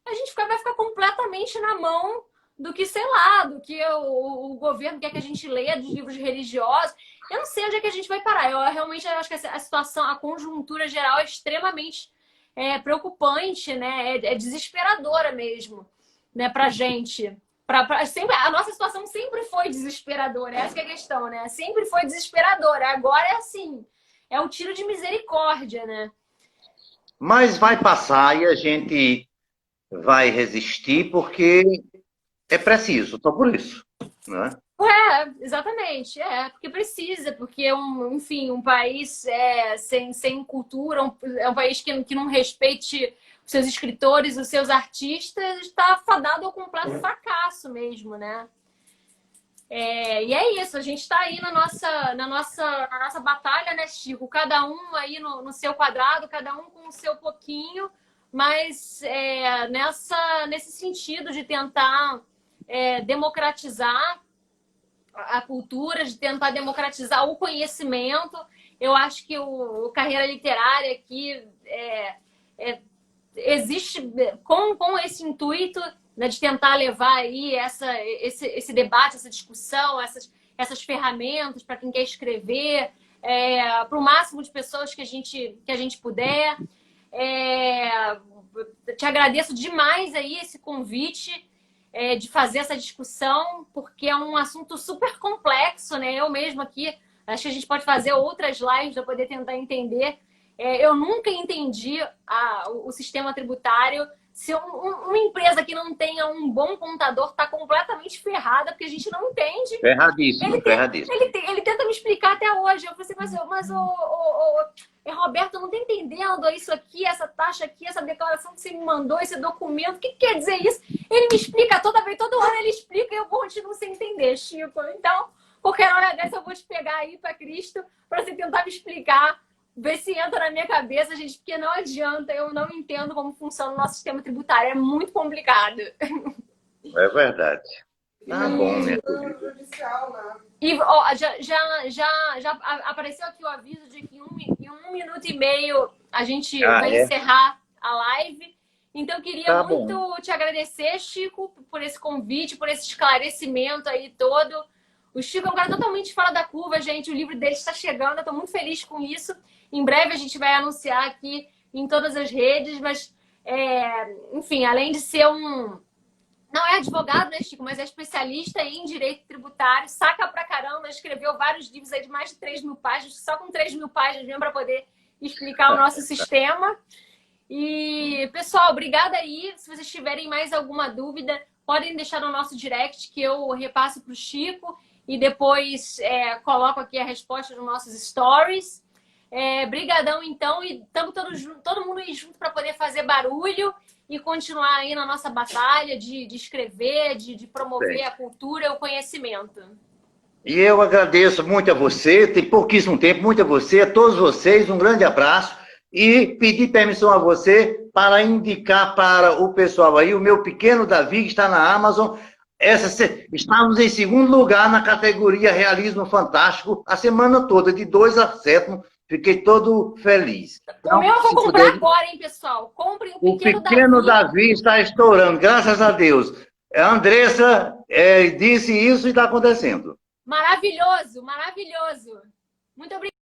A gente vai ficar completamente na mão do que, sei lá, do que o governo quer que a gente leia dos livros religiosos. Eu não sei onde é que a gente vai parar. Eu realmente acho que a situação, a conjuntura geral é extremamente preocupante, né? É desesperadora mesmo, né, pra gente. Sempre, a nossa situação sempre foi desesperadora, essa que é a questão, né? Sempre foi desesperadora. Agora é assim, é um tiro de misericórdia, né?
Mas vai passar e a gente vai resistir porque é preciso, só por isso, né?
Exatamente. Porque precisa, porque enfim, um país sem cultura, é um país que não respeite os seus escritores, os seus artistas, está fadado ao completo fracasso mesmo, né? E é isso, a gente está aí na nossa batalha, né, Chico? Cada um aí no seu quadrado, cada um com o seu pouquinho, mas nesse sentido de tentar democratizar a cultura, de tentar democratizar o conhecimento. Eu acho que o Carreira Literária aqui existe com esse intuito, né, de tentar levar aí esse debate, essa discussão, essas ferramentas para quem quer escrever, para o máximo de pessoas que a gente puder. Te agradeço demais aí esse convite, de fazer essa discussão, porque é um assunto super complexo, né? Eu mesma aqui, acho que a gente pode fazer outras lives para poder tentar entender. Eu nunca entendi o sistema tributário. Se uma empresa que não tenha um bom contador está completamente ferrada, porque a gente não entende.
Ferradíssimo, ferradíssimo.
Ele tenta me explicar até hoje. Eu falei assim, mas Roberto, eu não tô entendendo isso aqui, essa taxa aqui, essa declaração que você me mandou, esse documento, o que quer dizer isso? Ele me explica todo ano ele explica e eu continuo sem entender, Chico. Então, qualquer hora dessa eu vou te pegar aí para Cristo para você tentar me explicar, ver se entra na minha cabeça, gente, porque não adianta, eu não entendo como funciona o nosso sistema tributário, é muito complicado.
É verdade. Tá bom, minha querida.
E já apareceu aqui o aviso de que em 1 minuto e meio a gente vai encerrar a live. Então, eu queria muito te agradecer, Chico, por esse convite, por esse esclarecimento aí todo. O Chico é um cara totalmente fora da curva, gente. O livro dele está chegando, eu estou muito feliz com isso. Em breve a gente vai anunciar aqui em todas as redes, mas, enfim, além de ser não é advogado, né, Chico? Mas é especialista em direito tributário, saca pra caramba, escreveu vários livros aí de mais de 3.000 páginas, só com 3.000 páginas mesmo para poder explicar o nosso sistema. E, pessoal, obrigada aí. Se vocês tiverem mais alguma dúvida, podem deixar no nosso direct que eu repasso para o Chico e depois coloco aqui a resposta nos nossos stories. Brigadão, então, e estamos todo mundo aí junto para poder fazer barulho e continuar aí na nossa batalha de escrever, de promover a cultura e o conhecimento.
E eu agradeço muito a você, tem pouquíssimo tempo, muito a você, a todos vocês, um grande abraço e pedir permissão a você para indicar para o pessoal aí o meu pequeno Davi, que está na Amazon. Estamos em segundo lugar na categoria Realismo Fantástico a semana toda, de 2 a 7, Fiquei todo feliz.
O meu eu vou comprar agora, hein, pessoal? Comprem
o pequeno Davi está estourando, graças a Deus. A Andressa disse isso e está acontecendo.
Maravilhoso, maravilhoso. Muito obrigada.